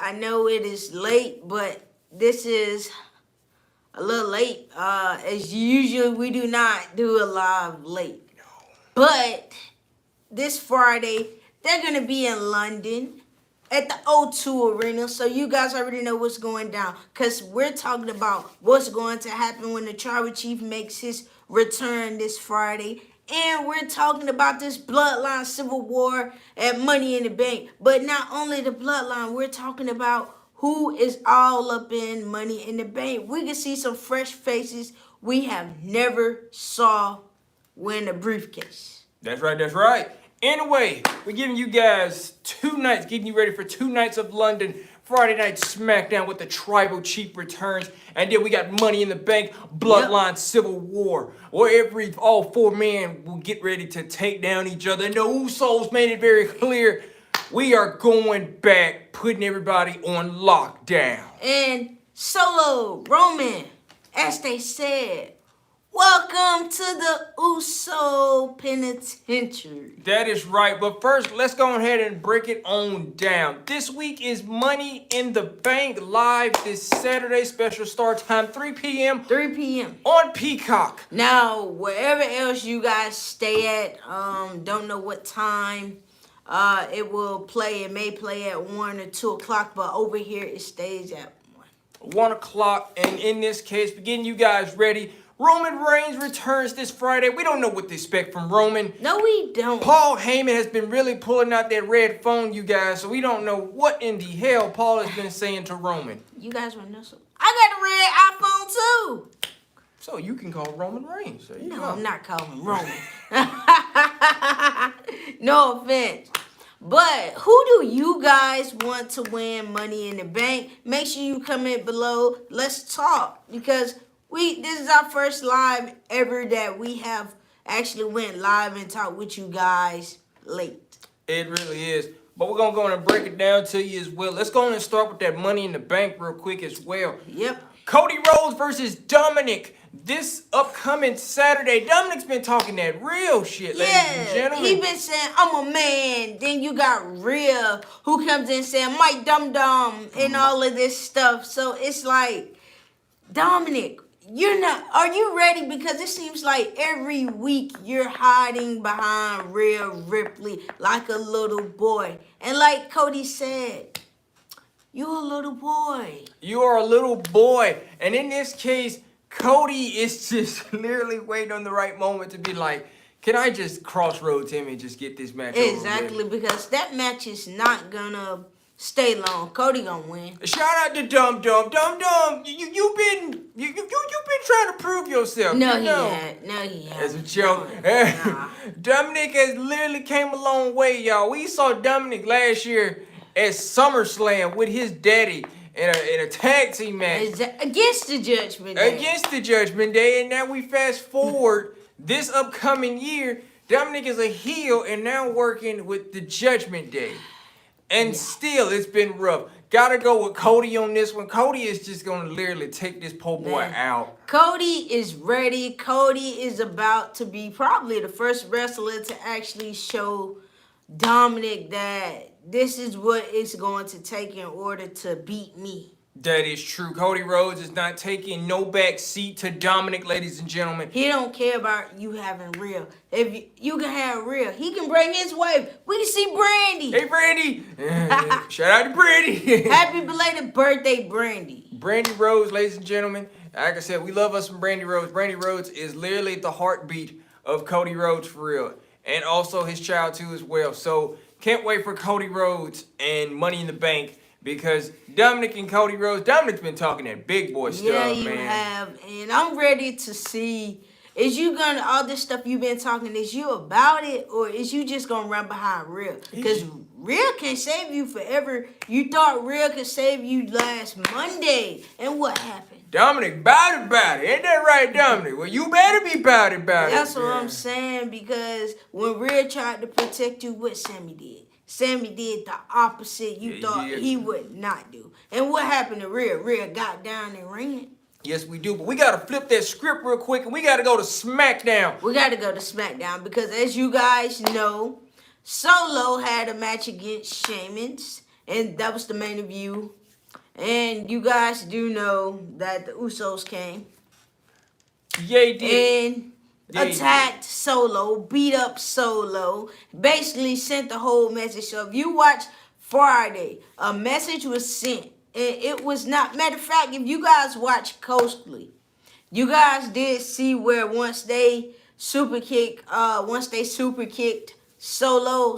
I know it is late, but this is a little late. As usual, we do not do a live late. But this Friday, they're going to be in London at the O2 Arena. So you guys already know what's going down. Because we're talking about what's going to happen when the Tribal Chief makes his return this Friday. And we're talking about this Bloodline Civil War at Money in the Bank. But not only the Bloodline, we're talking about who is all up in Money in the Bank. We can see some fresh faces we have never saw win a briefcase. That's right, that's right. Anyway, we're giving you guys 2 nights, getting you ready for 2 nights of London. Friday night Smackdown with the Tribal Chief returns. And then we got Money in the Bank, Bloodline Civil War, where all 4 men will get ready to take down each other. And the Usos made it very clear, we are going back, putting everybody on lockdown. And Solo, Roman, as they said, welcome to the Uso Penitentiary. That is right. But first, let's go ahead and break it on down. This week is Money in the Bank live this Saturday. Special start time, 3 p.m. 3 p.m. on Peacock. Now, wherever else you guys stay at, don't know what time it will play. It may play at 1 or 2 o'clock, but over here it stays at 1 o'clock. And in this case, we're getting you guys ready. Roman Reigns returns this Friday. We don't know what to expect from Roman. No, we don't. Paul Heyman has been really pulling out that red phone, you guys, so we don't know what in the hell Paul has been saying to Roman. You guys want to know something? I got a red iPhone too. So you can call Roman Reigns. No, I'm not calling Roman. No offense. But who do you guys want to win Money in the Bank? Make sure you comment below. Let's talk, because this is our first live ever that we have actually went live and talked with you guys late. It really is. But we're going to go and break it down to you as well. Let's go and start with that Money in the Bank real quick as well. Yep. Cody Rhodes versus Dominic this upcoming Saturday. Dominic's been talking that real shit, ladies and gentlemen. He been saying, I'm a man. Then you got Rhea, who comes in saying, Mike Dum Dum, and all of this stuff. So it's like, Dominic, are you ready? Because it seems like every week you're hiding behind Rhea Ripley like a little boy. And like Cody said, you're a little boy. You are a little boy. And in this case, Cody is just literally waiting on the right moment to be like, can I just crossroads him and just get this match over with? Exactly, because that match is not gonna stay long. Cody gonna win. Shout out to Dum Dum. Dum Dum, you've been trying to prove yourself. No, he hasn't. As a joke. Nah. Dominic has literally came a long way, y'all. We saw Dominic last year at SummerSlam with his daddy in a tag team match. Against the Judgment Day. Against the Judgment Day. And now we fast forward this upcoming year. Dominic is a heel and now working with the Judgment Day. And still, it's been rough. Gotta go with Cody on this one. Cody is just gonna literally take this poor boy out. Cody is ready. Cody is about to be probably the first wrestler to actually show Dominic that this is what it's going to take in order to beat me. That is true. Cody Rhodes is not taking no back seat to Dominic, ladies and gentlemen. He don't care about you having Rhea. If you can have Rhea, he can bring his wife. We can see Brandy. Hey, Brandy. Shout out to Brandy. Happy belated birthday, Brandy. Brandy Rhodes, ladies and gentlemen. Like I said, we love us some Brandy Rhodes. Brandy Rhodes is literally the heartbeat of Cody Rhodes for real. And also his child too as well. So can't wait for Cody Rhodes and Money in the Bank, because Dominic and Cody Rhodes, Dominic's been talking that big boy stuff, man. Yeah, you have. And I'm ready to see, all this stuff you've been talking, is you about it, or is you just going to run behind Rhea? Because Rhea can save you forever. You thought Rhea could save you last Monday. And what happened? Dominic bowed about it. Ain't that right, Dominic? Well, you better be bowed about it. That's what I'm saying, because when Rhea tried to protect you, what Sammy did? Sammy did the opposite you thought he would not do. And what happened to Rhea? Rhea got down and ran. Yes, we do. But we got to flip that script real quick, and we got to go to Smackdown. We got to go to Smackdown because, as you guys know, Solo had a match against Sheamus. and that was the main review. And you guys do know that the Usos came Yeah, he did. and Yeah, he attacked Solo, beat up Solo, basically sent the whole message. So if you watch Friday, a message was sent. And it was not, matter of fact, if you guys watch closely, you guys did see where once they super kicked Solo,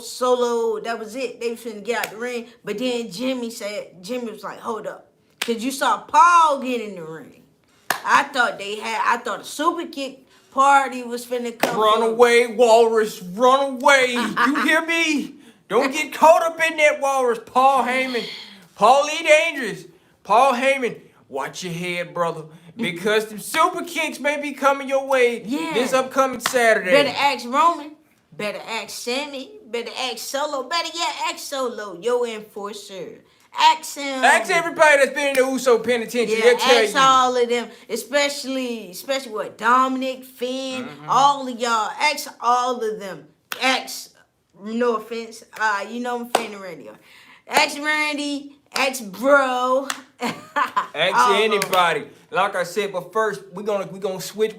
that was it. They was finna get out the ring. But then Jimmy was like, hold up. Cause you saw Paul get in the ring. I thought a super kick party was finna come. Run away, Walrus, run away. You hear me? Don't get caught up in that, Walrus. Paul Heyman. Paulie Dangerous. Paul Heyman. Watch your head, brother. Because the super kicks may be coming your way this upcoming Saturday. Better ask Roman. Better ask Sammy. Better ask Solo. Better yet, ask Solo, your enforcer. Ask him. Ask everybody that's been in the Uso penitentiary. They'll tell ask you. all of them, especially what Dominic, Finn, all of y'all. Ask all of them. Ask. No offense. You know I'm fan of radio. Ask Randy. Ask Bro. Ask anybody. Like I said, but first we're gonna switch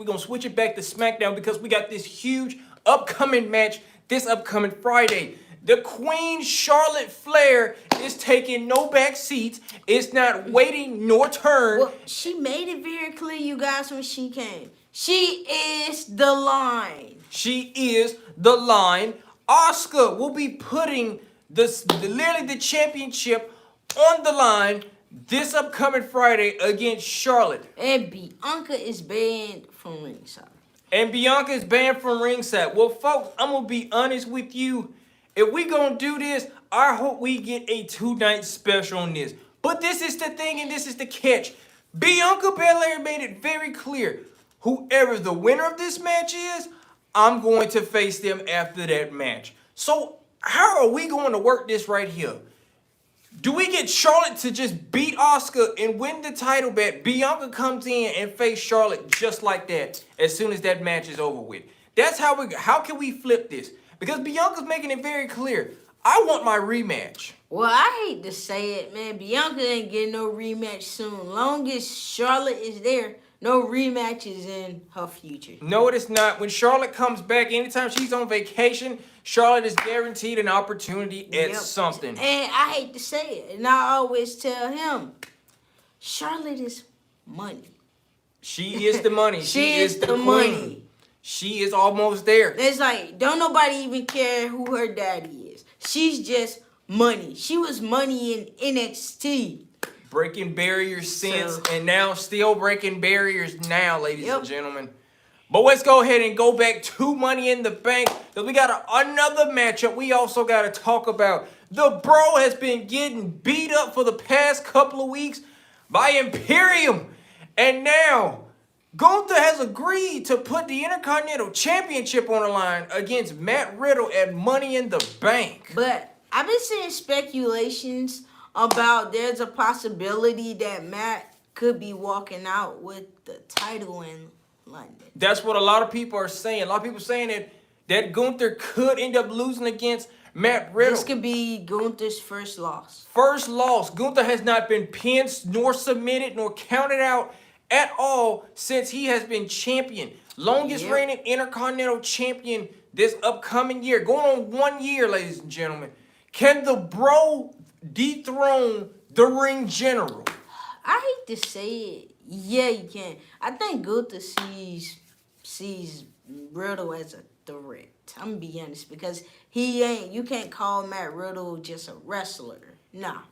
it back to SmackDown because we got this huge upcoming match this upcoming Friday. The Queen Charlotte Flair is taking no back seats. It's not waiting nor turn. Well, she made it very clear, you guys, when she came. She is the line. She is the line. Asuka will be putting literally the championship on the line this upcoming Friday against Charlotte. And Bianca is banned from ringside. And Bianca is banned from ringside. Well, folks, I'm going to be honest with you. If we going to do this, I hope we get a 2-night special on this. But this is the thing and this is the catch. Bianca Belair made it very clear. Whoever the winner of this match is, I'm going to face them after that match. So how are we going to work this right here? Do we get Charlotte to just beat Asuka and win the title back? Bianca comes in and face Charlotte just like that as soon as that match is over with. That's how can we flip this? Because Bianca's making it very clear. I want my rematch. Well, I hate to say it, man. Bianca ain't getting no rematch soon. Long as Charlotte is there, no rematch is in her future. No, it is not. When Charlotte comes back, anytime she's on vacation, Charlotte is guaranteed an opportunity at something. And I hate to say it, and I always tell him, Charlotte is money. She is the money. she is the queen. money. She is almost there. It's like, don't nobody even care who her daddy is. She's just money. She was money in NXT. Breaking barriers since, and now still breaking barriers now, ladies and gentlemen. But let's go ahead and go back to Money in the Bank, because we got another matchup we also got to talk about. The Bro has been getting beat up for the past couple of weeks by Imperium. And now, Gunther has agreed to put the Intercontinental Championship on the line against Matt Riddle at Money in the Bank. But I've been seeing speculations about there's a possibility that Matt could be walking out with the title in London. That's what a lot of people are saying. A lot of people saying that Gunther could end up losing against Matt Riddle. This could be Gunther's first loss. First loss. Gunther has not been pinned, nor submitted, nor counted out at all since he has been champion. Longest reigning Intercontinental Champion this upcoming year. Going on 1 year, ladies and gentlemen. Can the Bro dethrone the Ring General? I hate to say it. Yeah, you can. I think Gunther sees Riddle as a threat. I'm gonna be honest, because you can't call Matt Riddle just a wrestler. Nah.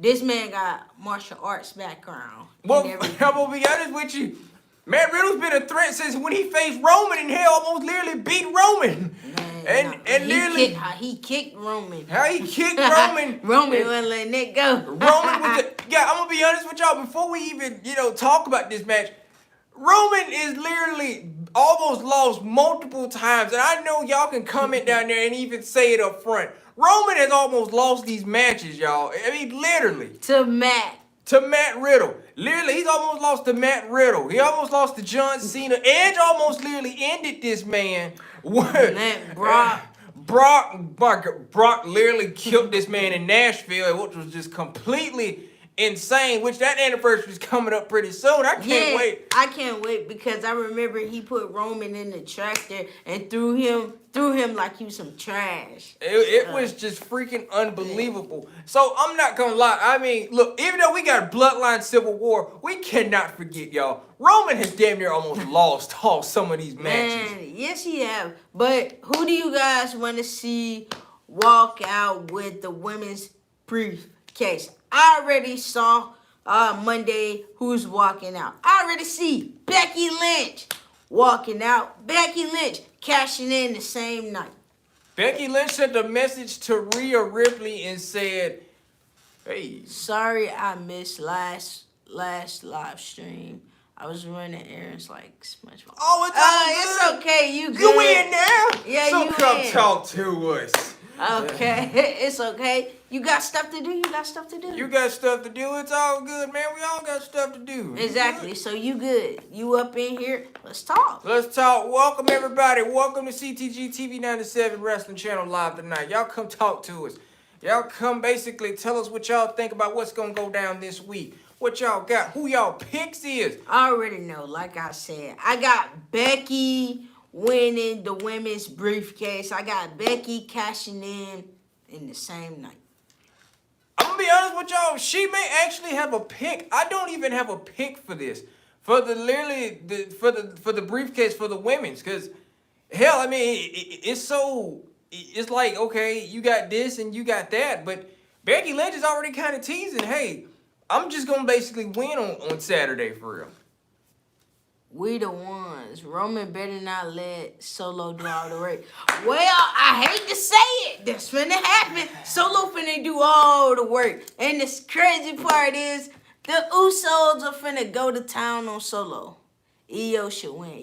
This man got martial arts background. Well, I'm gonna be honest with you. Matt Riddle's been a threat since when he faced Roman and he almost literally beat Roman. Man, he kicked Roman. How he kicked Roman? Roman wasn't letting it go. Roman was I'm gonna be honest with y'all, before we even, talk about this match, Roman is literally almost lost multiple times. And I know y'all can comment down there and even say it up front. Roman has almost lost these matches, y'all. I mean, literally. To Matt Riddle. Literally, he's almost lost to Matt Riddle. He almost lost to John Cena. Edge almost literally ended this man. Brock Brock literally killed this man in Nashville, which was just completely insane. Which that anniversary is coming up pretty soon. I can't wait. I can't wait because I remember he put Roman in the tractor and threw him like he was some trash. It was just freaking unbelievable. So I'm not gonna lie. I mean, look, even though we got a bloodline civil war, we cannot forget, y'all. Roman has damn near almost lost all some of these matches. Man, yes, he have. But who do you guys want to see walk out with the women's briefcase? I already saw Monday who's walking out. I already see Becky Lynch walking out. Becky Lynch cashing in the same night. Becky Lynch sent a message to Rhea Ripley and said, "Hey, sorry I missed last live stream. I was running errands like SpongeBob." Oh, it's okay. You good? You in now? Yeah, so you come in. talk to us. Okay, it's okay. You got stuff to do. You got stuff to do. You got stuff to do. It's all good, man. We all got stuff to do. Exactly. So you good. You up in here. Let's talk. Let's talk. Welcome, everybody. Welcome to CTG TV 97 Wrestling Channel Live tonight. Y'all come talk to us. Y'all come basically tell us what y'all think about what's going to go down this week. What y'all got? Who y'all picks is? I already know. Like I said, I got Becky winning the women's briefcase. I got Becky cashing in the same night. I'm gonna be honest with y'all. She may actually have a pick. I don't even have a pick for this. For the briefcase for the women's, because hell, I mean, it's like, okay, you got this and you got that, but Becky Lynch is already kind of teasing, hey, I'm just gonna basically win on Saturday for real. We the ones. Roman better not let Solo do all the work. Well, I hate to say it. That's finna happen. Solo finna do all the work. And the crazy part is, the Usos are finna go to town on Solo. Io should win.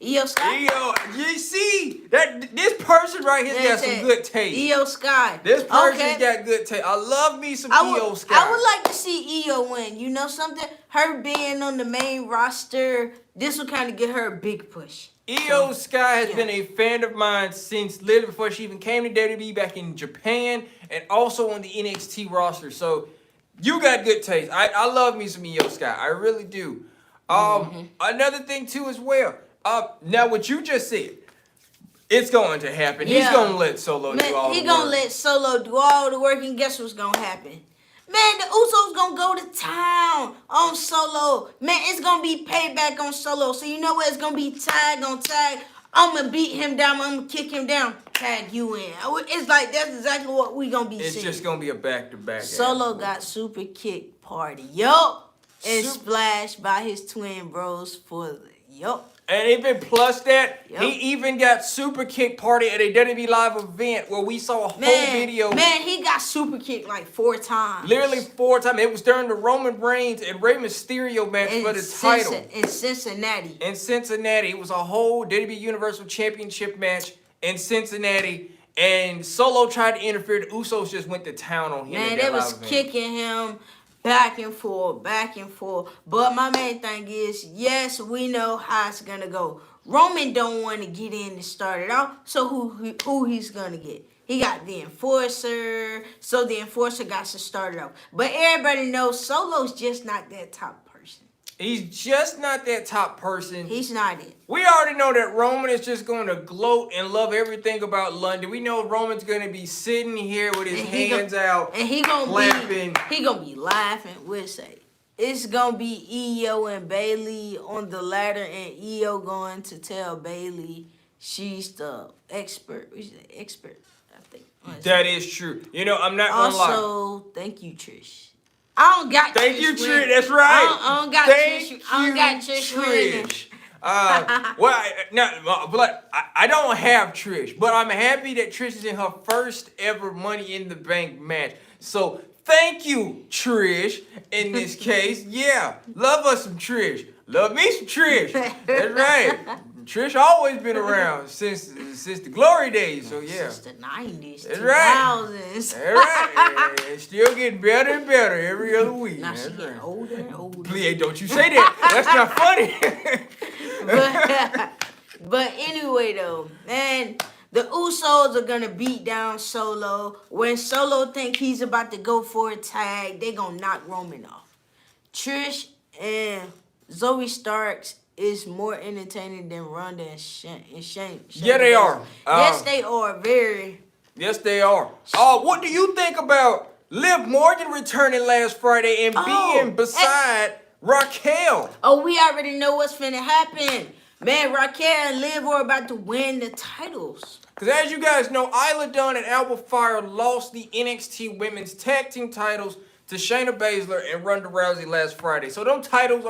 Io Sky? Io, you see, this person right here got some good taste. Io Sky. This person's got good taste. I love me some Io Sky. I would like to see Io win. You know something? Her being on the main roster, this will kind of get her a big push. Io Sky has been a fan of mine since literally before she even came to WWE back in Japan and also on the NXT roster. So you got good taste. I love me some Io Sky. I really do. Another thing too as well. Now what you just said, it's going to happen. Yeah. He's gonna let Solo do all the work. He gonna let Solo do all the work, and guess what's gonna happen? Man, the Usos gonna go to town on Solo. Man, it's gonna be payback on Solo. So you know what? It's gonna be tag on tag. I'm gonna beat him down. I'm gonna kick him down. Tag you in. It's like that's exactly what we gonna be seeing. It's just gonna be a back-to-back. Solo got super kick party. Yup. And splashed by his twin bros for the yup. And even plus that, Yep. he even got super kick party at a WWE live event where we saw a whole video. Man, he got super kicked like 4 times. Literally 4 times. It was during the Roman Reigns and Rey Mysterio match for the title. In Cincinnati. In Cincinnati. It was a whole WWE Universal Championship match in Cincinnati. And Solo tried to interfere. The Usos just went to town on him. Man, they was kicking him back and forth. But my main thing is, yes, we know how it's gonna go. Roman don't want to get in and start it off, so who he's gonna get? He got the Enforcer, so the Enforcer got to start it off. But everybody knows Solo's just not that top person. He's just not that top person. He's not it. We already know that Roman is just going to gloat and love everything about London. We know Roman's going to be sitting here with his hands out, and he gonna clapping. He gonna be laughing. We'll say it's gonna be Io and Bailey on the ladder, and Io going to tell Bailey she's the expert. She's the expert, I think. That is true. You know, I'm not gonna lie. Also, thank you, Trish. I don't got Thank Trish you, winning. Trish. That's right. I don't got Trish. I don't got Trish winning. I don't have Trish, but I'm happy that Trish is in her first ever Money in the Bank match. So thank you, Trish. In this case, yeah, love us some Trish. Love me some Trish. That's right. Trish always been around since the glory days. So yeah, since the 90s, that's 2000s. Right. That's right. It's still getting better and better every other week. Now she getting older and older. Please, don't you say that. That's not funny. But anyway though, man, The Usos are gonna beat down Solo. When Solo think he's about to go for a tag, they gonna knock Roman off. Trish and Zoe Starks is more entertaining than Ronda and Shane. Yeah, they are. Yes, they are. Very. Yes, they are. What do you think about Liv Morgan returning last Friday and being beside Raquel? Oh, we already know what's finna happen. Man, Raquel and Liv are about to win the titles. Because as you guys know, Isla Dawn and Alba Fire lost the NXT Women's Tag Team titles to Shayna Baszler and Ronda Rousey last Friday. So those titles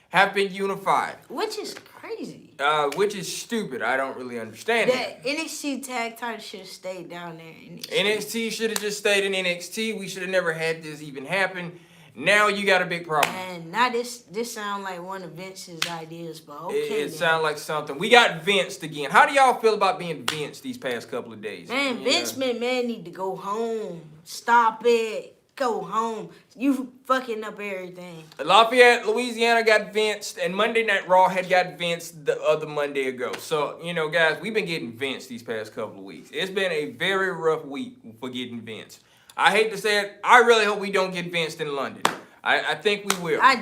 have been unified. Which is crazy. Which is stupid. I don't really understand it. The NXT tag title should have stayed down there. NXT should have just stayed in NXT. We should have never had this even happen. Now you got a big problem. And now this sounds like one of Vince's ideas, but okay. It sounds like something. We got Vinced again. How do y'all feel about being Vinced these past couple of days? Man, Vince McMahon need to go home. Stop it. Go home. You fucking up everything. Lafayette, Louisiana got Vinced, and Monday Night Raw had got Vinced the other Monday ago. So, guys, we've been getting Vinced these past couple of weeks. It's been a very rough week for getting Vinced. I hate to say it. I really hope we don't get Vinced in London. I think we will. I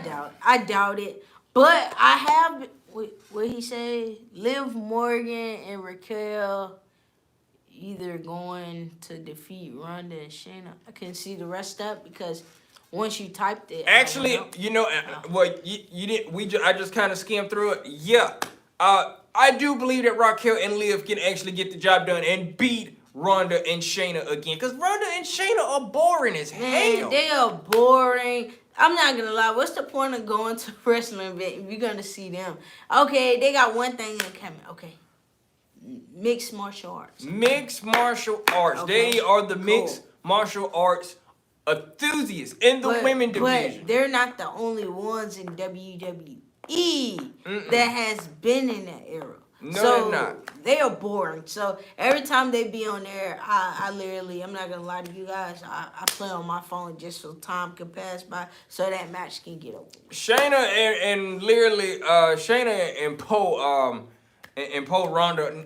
doubt it. But I have, what he say? Liv Morgan and Raquel either going to defeat Ronda and Shayna. I couldn't see the rest up because once you typed it. Actually, you didn't. I just kind of skimmed through it. Yeah, I do believe that Raquel and Liv can actually get the job done and beat Ronda and Shayna again. Because Ronda and Shayna are boring as hell. They are boring. I'm not gonna lie. What's the point of going to a wrestling event if you're gonna see them? Okay, they got one thing in common. Okay. Mixed martial arts. Mixed martial arts. Okay. They are the mixed martial arts enthusiasts in the women division. But they're not the only ones in WWE that has been in that era. No, so they're not. They are boring. So every time they be on there, I literally, I'm not gonna lie to you guys, I play on my phone just so time can pass by so that match can get over. Shayna and literally Shayna and Poe and Poe Ronda,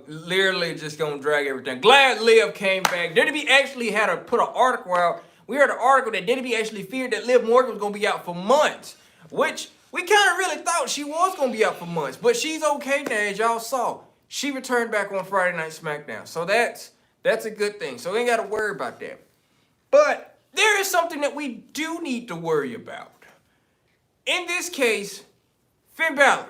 literally just gonna drag everything. Glad Liv came back. WWE actually had to put an article out. We heard an article that WWE actually feared that Liv Morgan was gonna be out for months, which we kind of really thought she was gonna be out for months, but she's okay now, as y'all saw. She returned back on Friday Night Smackdown, so that's a good thing. So we ain't gotta worry about that. But there is something that we do need to worry about. In this case, Finn Balor,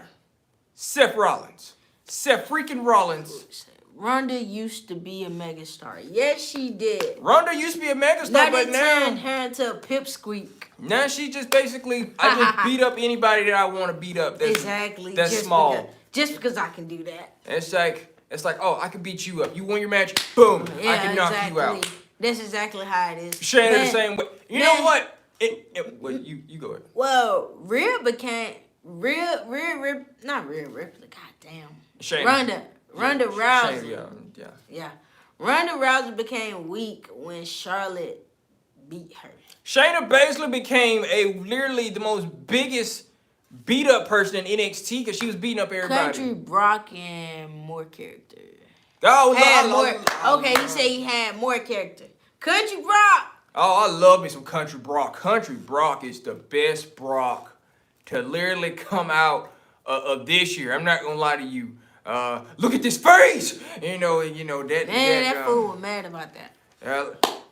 Seth Rollins. Seth freaking Rollins. Ronda used to be a megastar. Yes, she did. Ronda used to be a megastar, but now turned her into a pipsqueak. Now she just basically, I just beat up anybody that I want to beat up. That's small. Just because I can do that. It's like, oh, I can beat you up. You won your match, boom, I can knock you out. That's exactly how it is. Shayna the same way. You know what? You go ahead. Well, Rhea became not Rhea Ripley. Goddamn. Shayna. Ronda Rousey. Shayna, yeah. Ronda Rousey became weak when Charlotte beat her. Shayna Baszler became literally the most biggest beat up person in NXT because she was beating up everybody. Country Brock and more character. Oh, he said he had more character. Country Brock. Oh, I love me some Country Brock. Country Brock is the best Brock to literally come out of this year. I'm not gonna lie to you. Look at this face. You know that. Man, that fool was mad about that.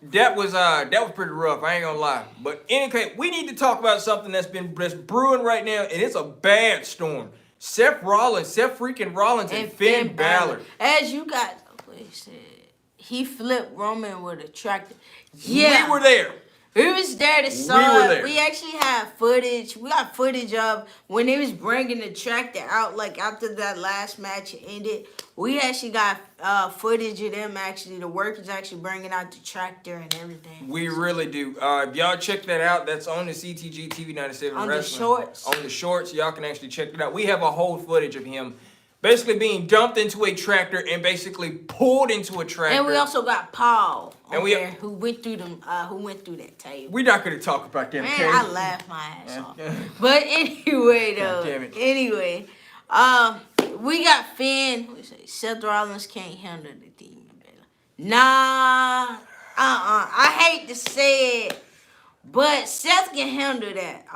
That was pretty rough. I ain't gonna lie. But anyway, we need to talk about something that's brewing right now, and it's a bad storm. Seth freaking Rollins, and Finn Balor. As you guys said, he flipped Roman with a tractor. Yeah, we were there. We was there to saw it. We actually have footage. We got footage of when they was bringing the tractor out, like after that last match ended. We actually got footage of them actually. The workers actually bringing out the tractor and everything. We really do. If y'all check that out, that's on the CTG TV 97 on Wrestling. The shorts. On the shorts, y'all can actually check it out. We have a whole footage of him basically being dumped into a tractor and basically pulled into a tractor. And we also got Paul there who went through that table. We're not going to talk about that. Man, I laughed my ass off. But anyway, though. Damn it. Anyway, we got Finn. We say Seth Rollins can't handle the Demon Battle. Nah, I hate to say it, but Seth can handle that.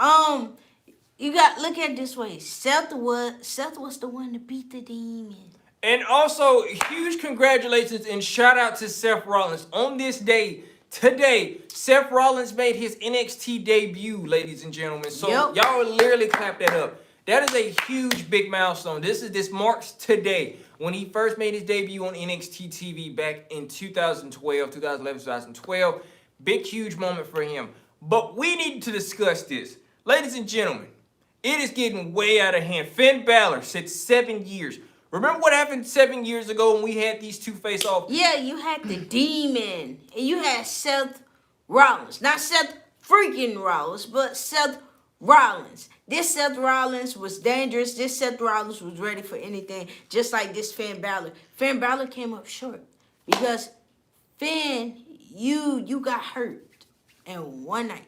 You got look at it this way. Seth was the one to beat the Demon. And also, huge congratulations and shout out to Seth Rollins. On this day, today, Seth Rollins made his NXT debut, ladies and gentlemen. So y'all literally clap that up. That is a huge, big milestone. This marks today when he first made his debut on NXT TV back in 2011, 2012. Big, huge moment for him. But we need to discuss this. Ladies and gentlemen, it is getting way out of hand. Finn Balor said 7 years. Remember what happened 7 years ago when we had these two face off? Yeah, you had the Demon. And you had Seth Rollins. Not Seth freaking Rollins, but Seth Rollins. This Seth Rollins was dangerous. This Seth Rollins was ready for anything, just like this Finn Balor. Finn Balor came up short because Finn, you got hurt in one night.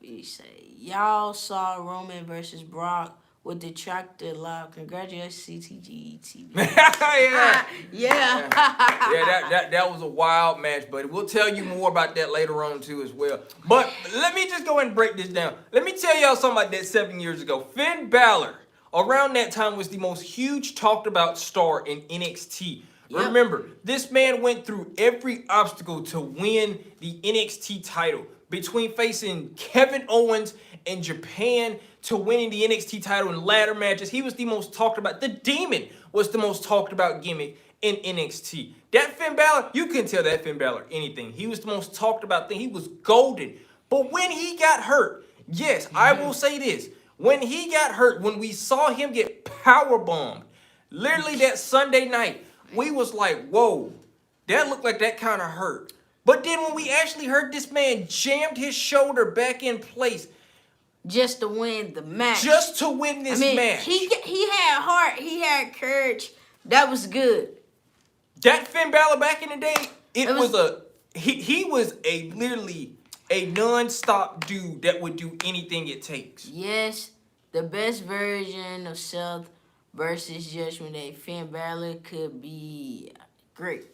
We say y'all saw Roman versus Brock with the tractor live. Congratulations, CTG TV. Yeah. Yeah. That was a wild match, but we'll tell you more about that later on too as well. But let me just go ahead and break this down. Let me tell y'all something about that 7 years ago. Finn Balor, around that time, was the most huge talked about star in NXT. Yep. Remember, this man went through every obstacle to win the NXT title. Between facing Kevin Owens in Japan to winning the NXT title in ladder matches, he was the most talked about. The Demon was the most talked about gimmick in NXT. That Finn Balor, you couldn't tell that Finn Balor anything. He was the most talked about thing. He was golden. But when he got hurt, yes, I will say this. When he got hurt, when we saw him get powerbombed, literally that Sunday night, we was like, whoa, that looked like that kind of hurt. But then when we actually heard this man jammed his shoulder back in place. Just to win the match. Just to win this match. He had heart. He had courage. That was good. That Finn Balor back in the day, he was literally a non-stop dude that would do anything it takes. Yes, the best version of Seth versus Judgment Day. Finn Balor could be great.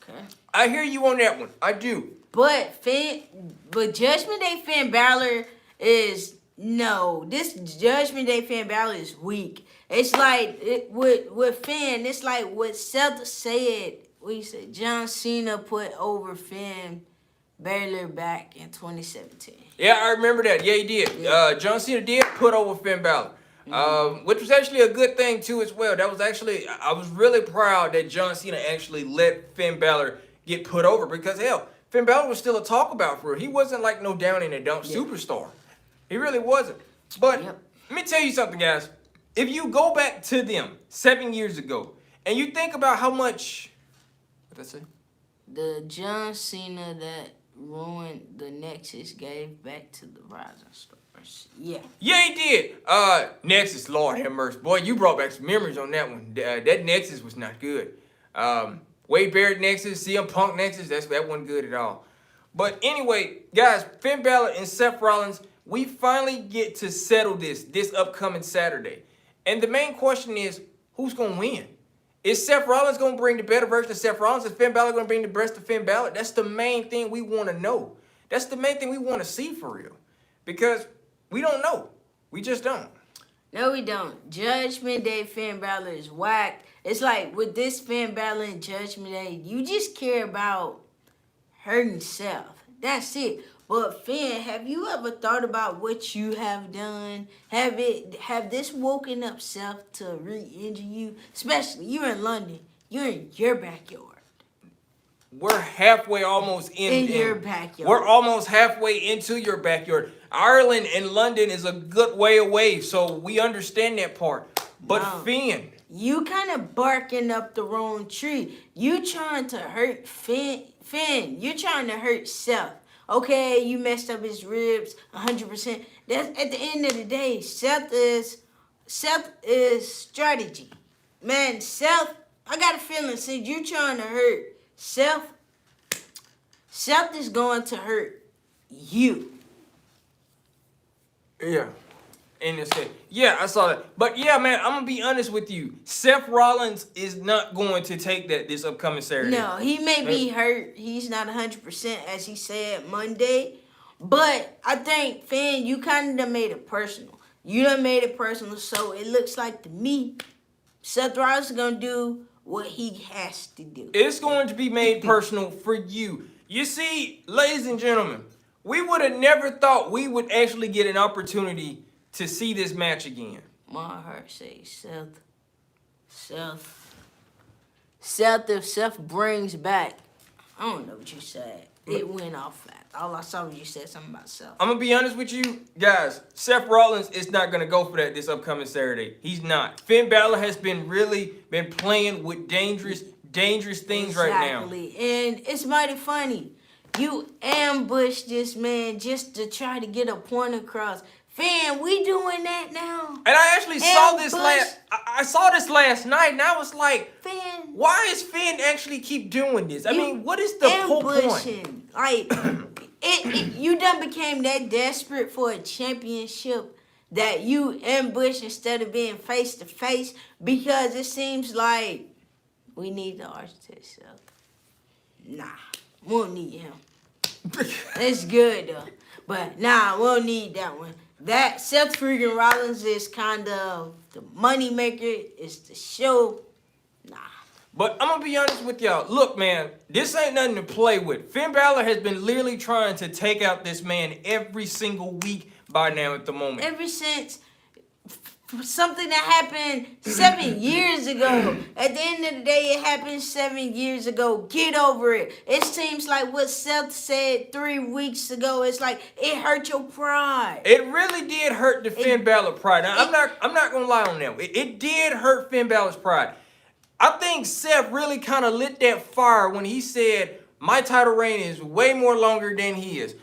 Okay. I hear you on that one. I do. But Judgment Day Finn Balor is this Judgment Day Finn Balor is weak. It's like with Finn, it's like what Seth said. We said John Cena put over Finn Balor back in 2017. Yeah, I remember that. Yeah, he did. Yeah. John Cena did put over Finn Balor. Which was actually a good thing too as well. That was actually, I was really proud that John Cena actually let Finn Balor get put over because hell, Finn Balor was still a talk about for real. He wasn't like no down in the dump superstar. He really wasn't. But let me tell you something, guys. If you go back to them 7 years ago and you think about how much, what'd I say? The John Cena that ruined the Nexus gave back to the Rising Stars. Yeah. Yeah, he did. Nexus, Lord have mercy. Boy, you brought back some memories on that one. That Nexus was not good. Wade Barrett Nexus, CM Punk Nexus, that wasn't good at all. But anyway, guys, Finn Balor and Seth Rollins, we finally get to settle this upcoming Saturday. And the main question is, who's going to win? Is Seth Rollins going to bring the better version of Seth Rollins? Is Finn Balor going to bring the best of Finn Balor? That's the main thing we want to know. That's the main thing we want to see for real. Because we don't know. We just don't. No, we don't. Judgment Day Finn Balor is whack. It's like with this Finn Balor and Judgment Day, you just care about hurting Seth. That's it. But Finn, have you ever thought about what you have done? Have this woken up Seth to re-injure you? Especially you're in London. You're in your backyard. We're halfway almost in your backyard. We're almost halfway into your backyard. Ireland and London is a good way away, so we understand that part. But no. Finn, you kind of barking up the wrong tree. You trying to hurt Finn. You're trying to hurt Seth. Okay, you messed up his ribs 100%. That's at the end of the day. Seth is strategy. Man, Seth, I got a feeling since you're trying to hurt Seth is going to hurt you. Yeah. in this case. Yeah, I saw that. But yeah, man, I'm gonna be honest with you. Seth Rollins is not going to take that this upcoming Saturday. No, he may be hurt. He's not 100% as he said Monday. But I think, Finn, you kind of done made it personal. You done made it personal, so it looks like to me, Seth Rollins is going to do what he has to do. It's going to be made personal for you. You see, ladies and gentlemen, we would have never thought we would actually get an opportunity to see this match again. My heart says Seth, if Seth brings back, I don't know what you said. It went off flat. All I saw was you said something about Seth. I'm going to be honest with you, guys. Seth Rollins is not going to go for that this upcoming Saturday. He's not. Finn Balor has been playing with dangerous things right now. Exactly. And it's mighty funny. You ambush this man just to try to get a point across. Finn, we doing that now. And I actually saw this I saw this last night, and I was like, Finn, why is Finn actually keep doing this? I mean, what is the whole point? Like, you done became that desperate for a championship that you ambush instead of being face to face, because it seems like we need the architect. So, nah, we don't need him. It's good though, but nah, we don't need that one. That Seth freaking Rollins is kind of the money maker. It's the show. Nah. But I'm going to be honest with y'all. Look, man, this ain't nothing to play with. Finn Balor has been literally trying to take out this man every single week by now at the moment. Ever since something that happened 7 years ago. At the end of the day, it happened 7 years ago. Get over it. It seems like what Seth said 3 weeks ago. It's like it hurt your pride. It really did hurt the Finn Balor pride. Now, I'm not gonna lie on that. It did hurt Finn Balor's pride. I think Seth really kind of lit that fire when he said, "My title reign is way more longer than he is."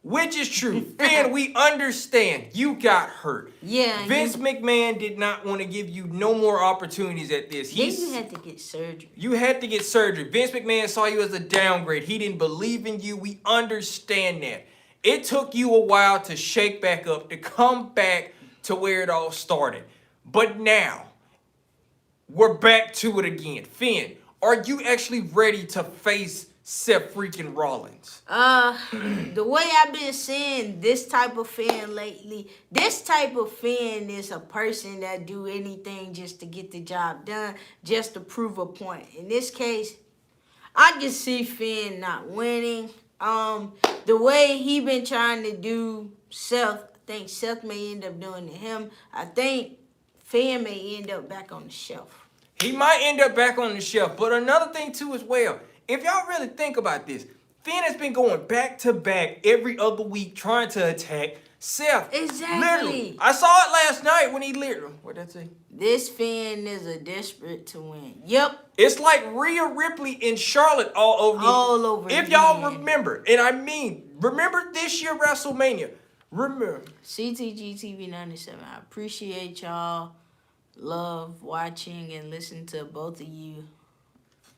Which is true. Finn, we understand. You got hurt. Yeah. Vince McMahon did not want to give you no more opportunities at this. You had to get surgery. You had to get surgery. Vince McMahon saw you as a downgrade. He didn't believe in you. We understand that. It took you a while to shake back up, to come back to where it all started. But now, we're back to it again. Finn, are you actually ready to face Seth freaking Rollins? The way I've been seeing this type of fan lately, this type of fan is a person that do anything just to get the job done, just to prove a point. In this case, I can see Finn not winning. The way he been trying to do Seth, I think Seth may end up doing to him. I think Finn may end up back on the shelf. He might end up back on the shelf. But another thing too as well, if y'all really think about this, Finn has been going back to back every other week trying to attack Seth. Exactly. Literally. I saw it last night when he literally, what'd that say? This Finn is a desperate to win. Yep. It's like Rhea Ripley in Charlotte all over. If y'all remember, and I mean, remember this year WrestleMania. Remember. CTG TV 97. I appreciate y'all. Love watching and listening to both of you.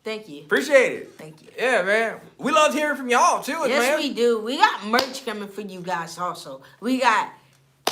Thank you. Appreciate it. Thank you. Yeah, man. We love hearing from y'all, too, yes, man. We do. We got merch coming for you guys also. We got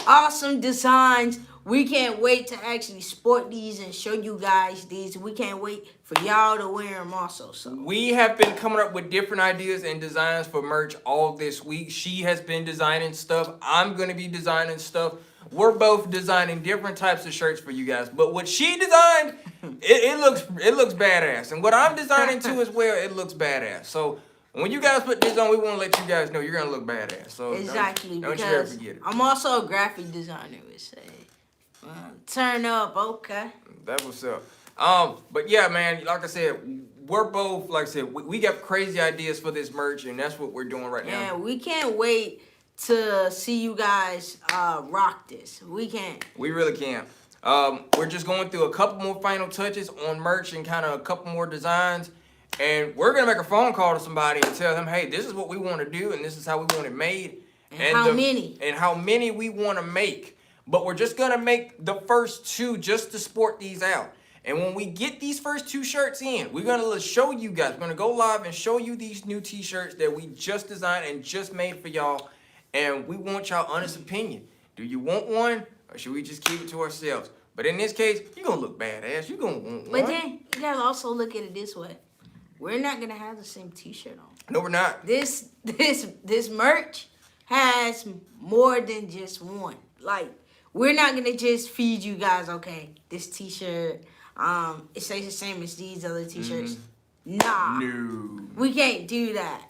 awesome designs. We can't wait to actually sport these and show you guys these. We can't wait for y'all to wear them also. So we have been coming up with different ideas and designs for merch all this week. She has been designing stuff. I'm going to be designing stuff. We're both designing different types of shirts for you guys. But what she designed, it looks badass. And what I'm designing too as well, it looks badass. So when you guys put this on, we want to let you guys know you're going to look badass. So exactly, don't you ever forget it. I'm also a graphic designer, we say. Turn up, okay. That was up. But yeah, man, like I said, we're both, like I said, we got crazy ideas for this merch, and that's what we're doing right now. Yeah, we can't wait to see you guys rock this. We can't. We really can't. We're just going through a couple more final touches on merch and kind of a couple more designs. And we're going to make a phone call to somebody and tell them, hey, this is what we want to do, and this is how we want it made. And how many. And how many we want to make. But we're just going to make the first two just to sport these out. And when we get these first two shirts in, we're going to show you guys. We're going to go live and show you these new t-shirts that we just designed and just made for y'all. And we want y'all honest opinion. Do you want one or should we just keep it to ourselves? But in this case, you're gonna look badass. You're gonna want one. But then you gotta also look at it this way. We're not gonna have the same T-shirt on. No, we're not. This merch has more than just one. Like, we're not gonna just feed you guys, okay, this T-shirt, it stays the same as these other T-shirts. Nah. No. We can't do that.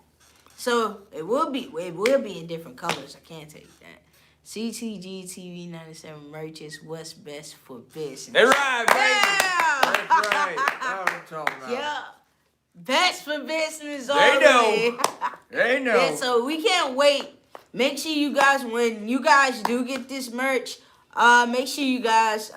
So it will be in different colors. I can't tell you that. CTG TV 97 merch is what's best for business. That's right, baby. Yeah. That's right. That's what I'm talking about. Yeah. Best for business all They the know. way. They know. Yeah, so we can't wait. Make sure you guys, when you guys do get this merch, make sure you guys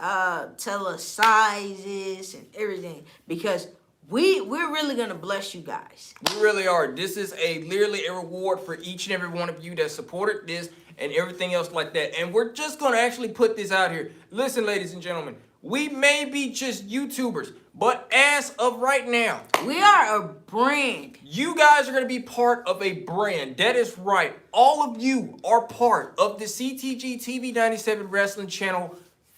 tell us sizes and everything, because we're really gonna bless you guys. We really are. This is literally a reward for each and every one of you that supported this and everything else like that. And we're just gonna actually put this out here. Listen, ladies and gentlemen, we may be just YouTubers, but as of right now, We are a brand. you guys are going to be part of a brand. That is right. All of you are part of the CTG TV 97 Wrestling Channel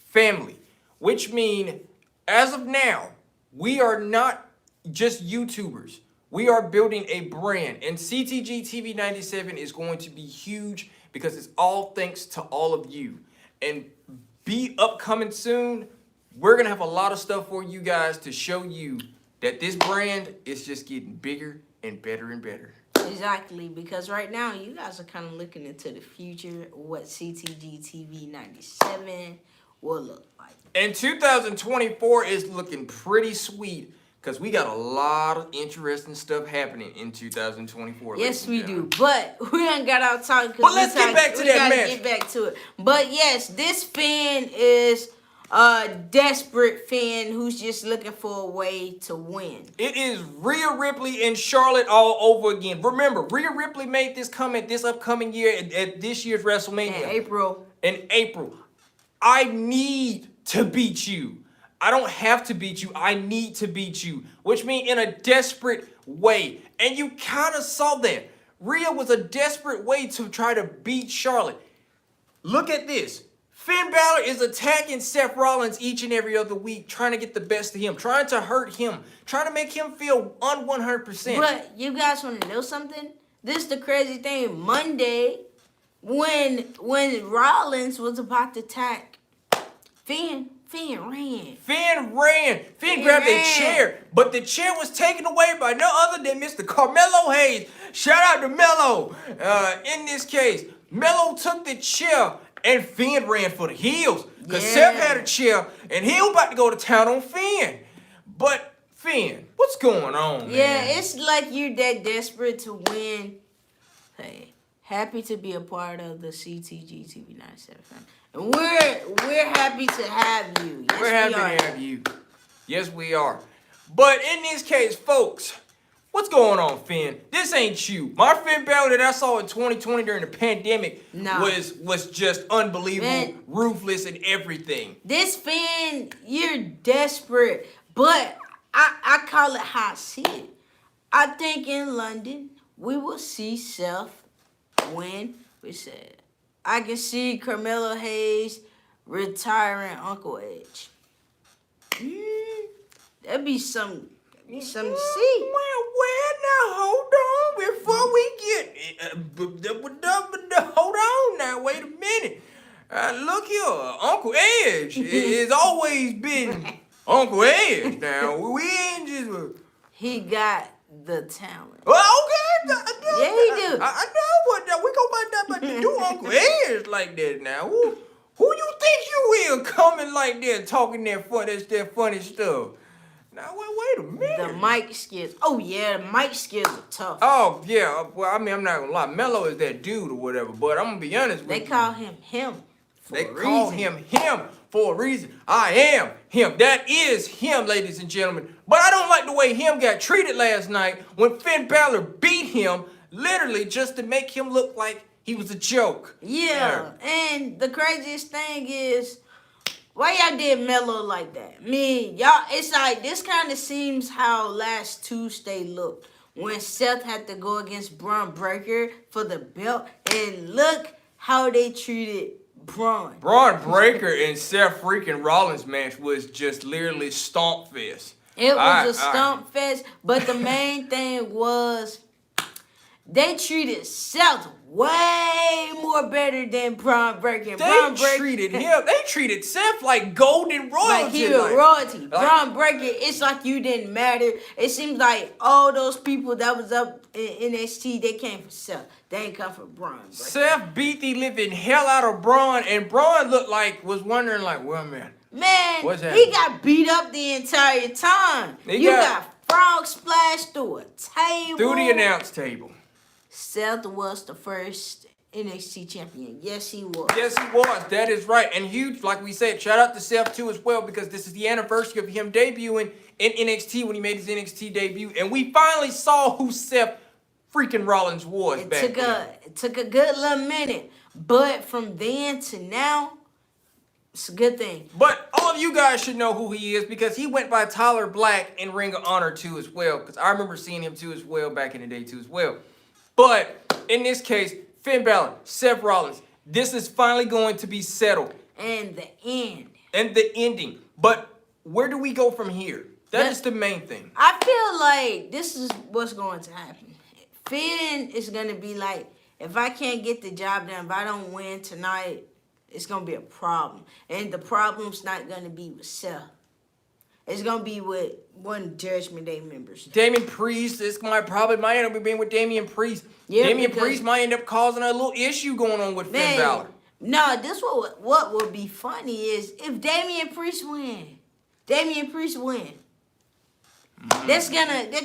family, which means as of now, we are not just YouTubers. We are building a brand, and CTG TV 97 is going to be huge because it's all thanks to all of you. And be upcoming soon. We're going to have a lot of stuff for you guys to show you that this brand is just getting bigger and better and better. Exactly, because right now you guys are kind of looking into the future, what CTG TV 97 will look like. And 2024 is looking pretty sweet because we got a lot of interesting stuff happening in 2024. Yes, we do. But we ain't got our time. But let's get back to that match. Get back to it. But yes, this fan is a desperate fan who's just looking for a way to win. It is Rhea Ripley and Charlotte all over again. Remember, Rhea Ripley made this comment this upcoming year at this year's WrestleMania. In April. I need to beat you. I don't have to beat you. I need to beat you. Which means in a desperate way. And you kind of saw that. Rhea was a desperate way to try to beat Charlotte. Look at this. Finn Balor is attacking Seth Rollins each and every other week, trying to get the best of him, trying to hurt him, trying to make him feel 100%. But you guys want to know something? This is the crazy thing. Monday, when Rollins was about to attack, Finn ran. Finn grabbed a chair, but the chair was taken away by no other than Mr. Carmelo Hayes. Shout out to Melo. In this case, Melo took the chair and Finn ran for the heels. Because Seth had a chair and he was about to go to town on Finn. But Finn, what's going on, man? Yeah, it's like you're that desperate to win. Hey, happy to be a part of the CTG TV 97 family. And we're happy to have you. Yes, We're happy to have you. Yes, we are. But in this case, folks, what's going on, Finn? This ain't you. My Finn Balor that I saw in 2020 during the pandemic was just unbelievable, Man. ruthless, and everything. This Finn, you're desperate. But I call it how I see it. I think in London, we will see Seth win. We said, I can see Carmelo Hayes retiring Uncle Edge. That'd be something to see. Well, now, hold on before we get... hold on now, wait a minute. Look here, Uncle Edge has always been Uncle Edge now. We ain't just... He got the talent. Well, okay. Yeah, he do. I know what that. We go about to do Uncle Edge like that now. Who you think you is coming like that, talking that funny stuff? Now, wait a minute. The mic skills. Oh, yeah, the mic skills are tough. Oh, yeah. Well, I mean, I'm not going to lie. Mello is that dude or whatever, but I'm going to be honest with They you. call him for They a call reason. him for a reason. I am him. That is him, ladies and gentlemen. But I don't like the way him got treated last night when Finn Balor beat him, literally just to make him look like he was a joke. Yeah, and the craziest thing is, why y'all did Melo like that? I mean, y'all, it's like, this kind of seems how last Tuesday looked when Seth had to go against Braun Breaker for the belt. And look how they treated Braun. Braun Breaker and Seth freaking Rollins match was just literally stomp fest. It was a stomp fest, but the main thing was they treated Seth way more better than Braun Breaker. They treated Seth like golden royalty. Like he was royalty. Braun Breaker, it's like you didn't matter. It seems like all those people that was up in NXT, they came for Seth. They ain't come for Braun Breaker. Seth beat the living hell out of Braun, and Braun was wondering like, well, man, what's happening? He got beat up the entire time. You got frog splash through a table. Through the announce table. Seth was the first NXT champion. Yes, he was. Yes, he was. That is right. And huge, like we said, shout out to Seth too as well, because this is the anniversary of him debuting in NXT when he made his NXT debut. And we finally saw who Seth freaking Rollins was back then. It took a good little minute. But from then to now, it's a good thing. But all of you guys should know who he is, because he went by Tyler Black in Ring of Honor too as well. Because I remember seeing him too as well back in the day too as well. But in this case, Finn Balor, Seth Rollins, this is finally going to be settled. And the end. And the ending. But where do we go from here? That is the main thing. I feel like this is what's going to happen. Finn is going to be like, if I can't get the job done, if I don't win tonight, it's going to be a problem. And the problem's not going to be with Seth. It's going to be with one Judgment Day members. Damian Priest, this might end up being with Damian Priest. Yeah, Damian Priest might end up causing a little issue going on with Finn Balor. No, this what would be funny is if Damian Priest win. They're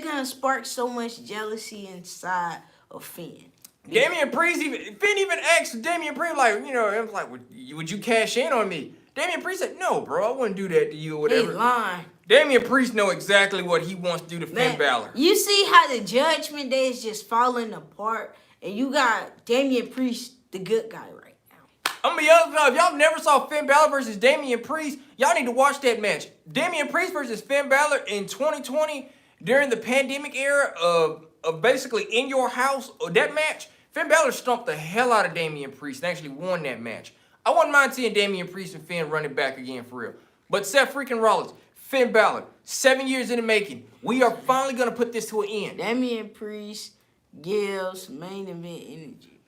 gonna spark so much jealousy inside of Finn. Damian Priest Finn even asked Damian Priest, like, you know, it was like, would you cash in on me? Damian Priest said, no, bro, I wouldn't do that to you or whatever. He lying. Damian Priest know exactly what he wants to do to Finn Balor. You see how the Judgment Day is just falling apart, and you got Damian Priest, the good guy, right now. I'm gonna be honest, if y'all never saw Finn Balor versus Damian Priest, y'all need to watch that match. Damian Priest versus Finn Balor in 2020 during the pandemic era of basically in your house. That match, Finn Balor stumped the hell out of Damian Priest and actually won that match. I wouldn't mind seeing Damian Priest and Finn running back again for real. But Seth freaking Rollins, Finn Balor, 7 years in the making. We are finally going to put this to an end. Damian Priest gives main event energy.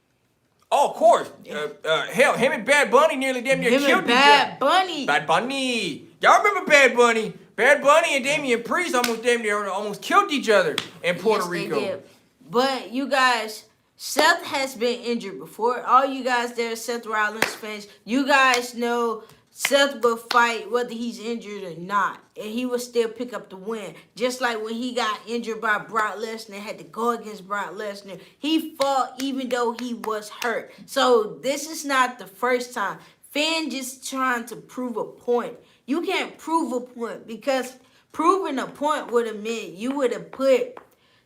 Oh, of course. Hell, him and Bad Bunny nearly damn near killed each other. Bad Bunny. Bad Bunny. Y'all remember Bad Bunny? Bad Bunny and Damian Priest almost killed each other in Puerto Rico. They did. But you guys, Seth has been injured before. All you guys there, Seth Rollins fans, you guys know Seth will fight whether he's injured or not. And he will still pick up the win. Just like when he got injured by Brock Lesnar, had to go against Brock Lesnar. He fought even though he was hurt. So this is not the first time. Finn just trying to prove a point. You can't prove a point, because proving a point would have meant you would have put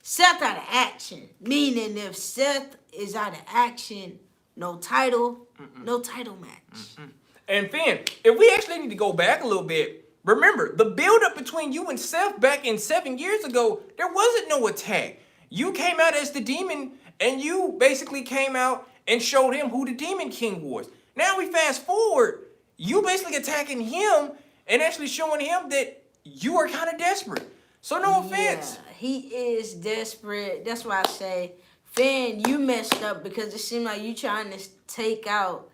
Seth out of action. Meaning if Seth is out of action, no title match. And Finn, if we actually need to go back a little bit, remember, the build-up between you and Seth back in 7 years ago, there wasn't no attack. You came out as the Demon, and you basically came out and showed him who the Demon King was. Now we fast forward, you basically attacking him and actually showing him that you are kind of desperate. So no offense. Yeah, he is desperate. That's why I say, Finn, you messed up, because it seemed like you trying to take out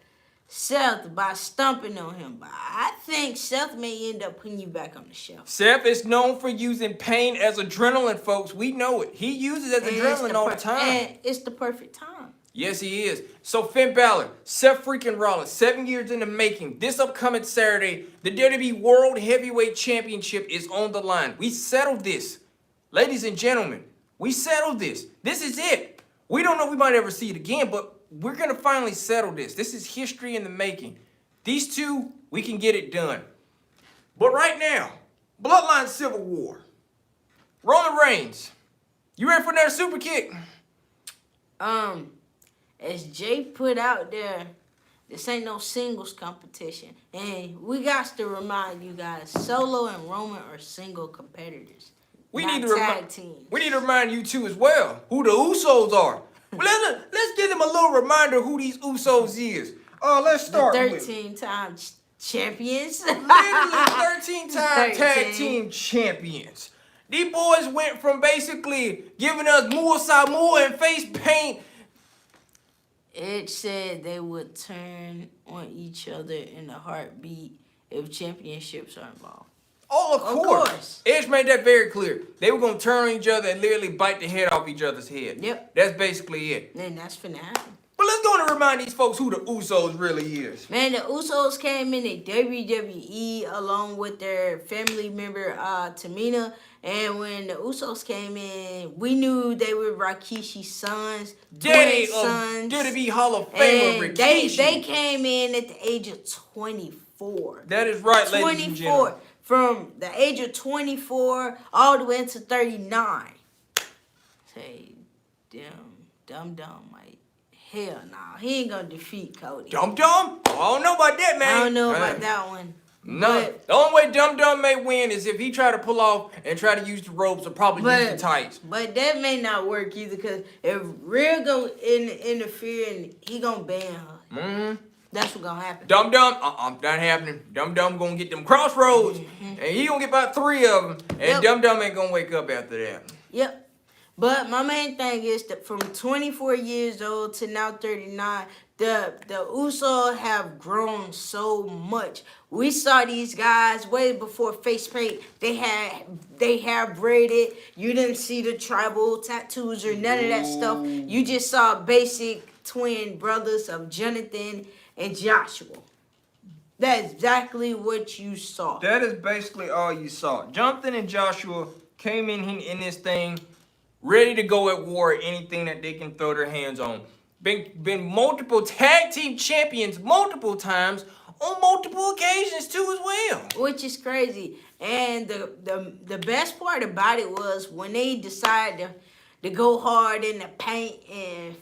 Seth by stumping on him. But I think Seth may end up putting you back on the shelf. Seth is known for using pain as adrenaline, folks. We know it. He uses it as adrenaline all the time. And it's the perfect time. Yes, he is. So Finn Balor, Seth freaking Rollins, 7 years in the making. This upcoming Saturday, the WWE World Heavyweight Championship is on the line. We settled this. Ladies and gentlemen, we settled this. This is it. We don't know if we might ever see it again, but we're going to finally settle this. This is history in the making. These two, we can get it done. But right now, Bloodline Civil War. Roman Reigns, you ready for another super kick? As Jay put out there, this ain't no singles competition. And we got to remind you guys, Solo and Roman are single competitors. We need to remind you too as well who the Usos are. Well, let's give them a little reminder who these Usos is. Let's The start with 13-time champions. literally 13-time 13. tag team champions. These boys went from basically giving us Muay Thai and face paint. It said they would turn on each other in a heartbeat if championships are involved. Oh, of course. Edge made that very clear. They were going to turn on each other and literally bite the head off each other's head. Yep. That's basically it. And that's finna happen. But let's go and remind these folks who the Usos really is. Man, the Usos came in the WWE along with their family member, Tamina. And when the Usos came in, we knew they were Rikishi's sons. Daddy twin of sons. WWE Hall of Famer And Rikishi. they came in at the age of 24. That is right, ladies and gentlemen. 24. From the age of 24 all the way to 39. Say, dumb, like, hell no. He ain't gonna defeat Cody. Dum Dum? I don't know about that, man. I don't know about that one. No. But, the only way Dum Dum may win is if he try to pull off and try to use the ropes or probably use the tights. But that may not work either, because if Rhea go interfere and he gonna ban her. Mm-hmm. That's what's gonna happen. Dum Dum, not happening. Dum Dum gonna get them crossroads, and he gonna get about 3 of them, and Dum Dum ain't gonna wake up after that. Yep. But my main thing is that from 24 years old to now 39, the Usos have grown so much. We saw these guys way before face paint. They have braided. You didn't see the tribal tattoos or none of that stuff. You just saw basic twin brothers of Jonathan and Joshua. That's exactly what you saw. That is basically all you saw. Jonathan and Joshua came in this thing ready to go at war at anything that they can throw their hands on. Been multiple tag team champions multiple times on multiple occasions too as well. Which is crazy. And the best part about it was when they decided to go hard in the paint and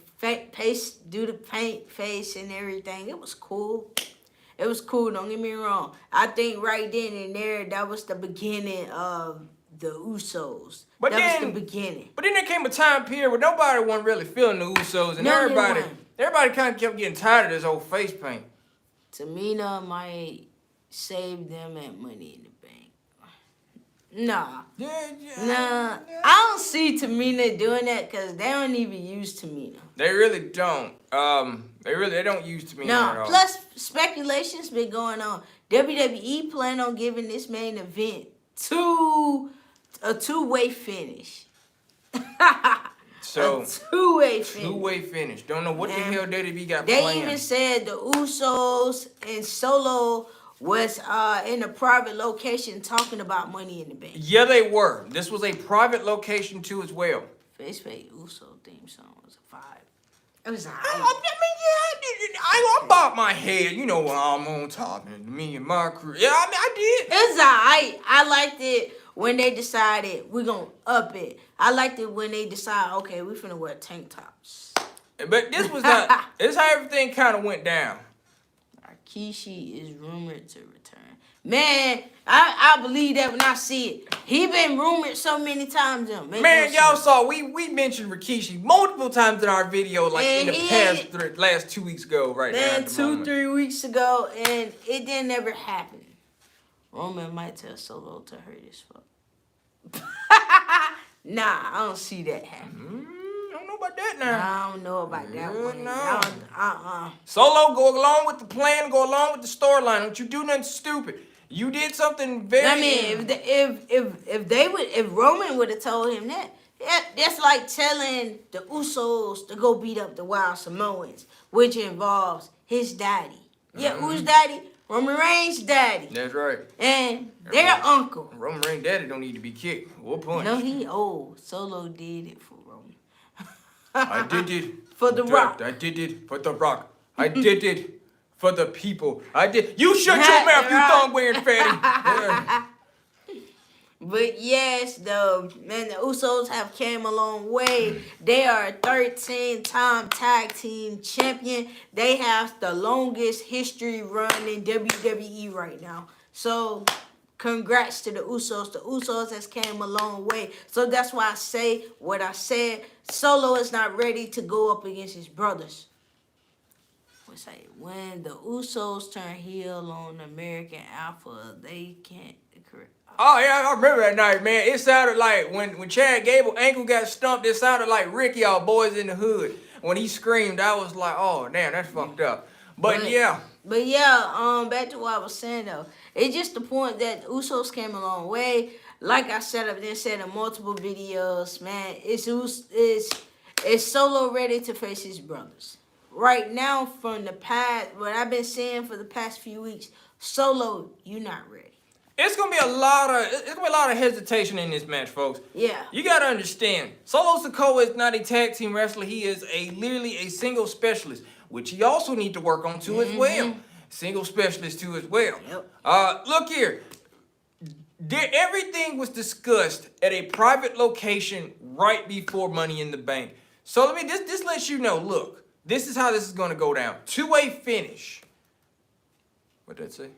do the paint face and everything. It was cool. It was cool, don't get me wrong. I think right then and there, that was the beginning of the Usos. But that was the beginning. But then there came a time period where nobody wasn't really feeling the Usos, and everybody kind of kept getting tired of this old face paint. Tamina might save them at Money in the Bank. Nah. Nah. I don't see Tamina doing that because they don't even use Tamina. They really don't. They don't use Tamina at all. Plus speculation's been going on. WWE plan on giving this main event a two-way finish. So a two-way finish. Two-way finish. Don't know what the hell WWE got They planned. even said the Usos and Solo was in a private location talking about Money in the Bank. Yeah, they were. This was a private location too as well. Facebook Uso theme song was a vibe. It was a hype. I bobbed my head. You know, I'm on top, and me and my crew. Yeah, I did. It was a hype. I liked it when they decided we're gonna up it. I liked it when they decided, okay, we finna wear tank tops. But this was not. This is how everything kind of went down. Rikishi is rumored to return. Man, I believe that when I see it. He been rumored so many times. Man, y'all saw we mentioned Rikishi multiple times in our video, like in the last 2 weeks ago, right now. Man, 2-3 weeks ago, and it didn't ever happen. Roman might tell Solo to hurt his fuck. Nah, I don't see that happening. I don't know about that now. I don't know about that one. No. Solo, go along with the plan, go along with the storyline. Don't you do nothing stupid. You did something very. I mean, if Roman would have told him that's like telling the Usos to go beat up the Wild Samoans, which involves his daddy. Yeah, who's daddy? Roman Reigns' daddy. That's right. And their uncle. Roman Reigns' daddy don't need to be kicked or punched. No, he old. Solo did it for Roman. I did it for The Rock. I did it for The Rock. I did it for the people. I did. You shut your mouth, you thong wearing fatty. But yes, the Usos have came a long way. They are a 13-time tag team champion. They have the longest history run in WWE right now. So, congrats to the Usos. The Usos has came a long way. So that's why I say what I said. Solo is not ready to go up against his brothers. would say when the Usos turn heel on American Alpha, they can't correct. Oh yeah, I remember that night, man. It sounded like when Chad Gable ankle got stumped, it sounded like Ricky, all Boys in the Hood. When he screamed, I was like, oh damn, that's fucked up. But yeah. But yeah, back to what I was saying though. It's just the point that the Usos came a long way. Like I said up there, said in multiple videos, man, it's Solo ready to face his brothers. Right now, from the past, what I've been saying for the past few weeks, Solo, you not ready. It's gonna be a lot of hesitation in this match, folks. Yeah. You gotta understand, Solo Sikoa is not a tag team wrestler. He is literally a single specialist, which he also need to work on too as well. Single specialist too as well. Yep. Look here. Everything was discussed at a private location right before Money in the Bank. So this lets you know, look, this is how this is gonna go down. Two-way finish. What'd that say?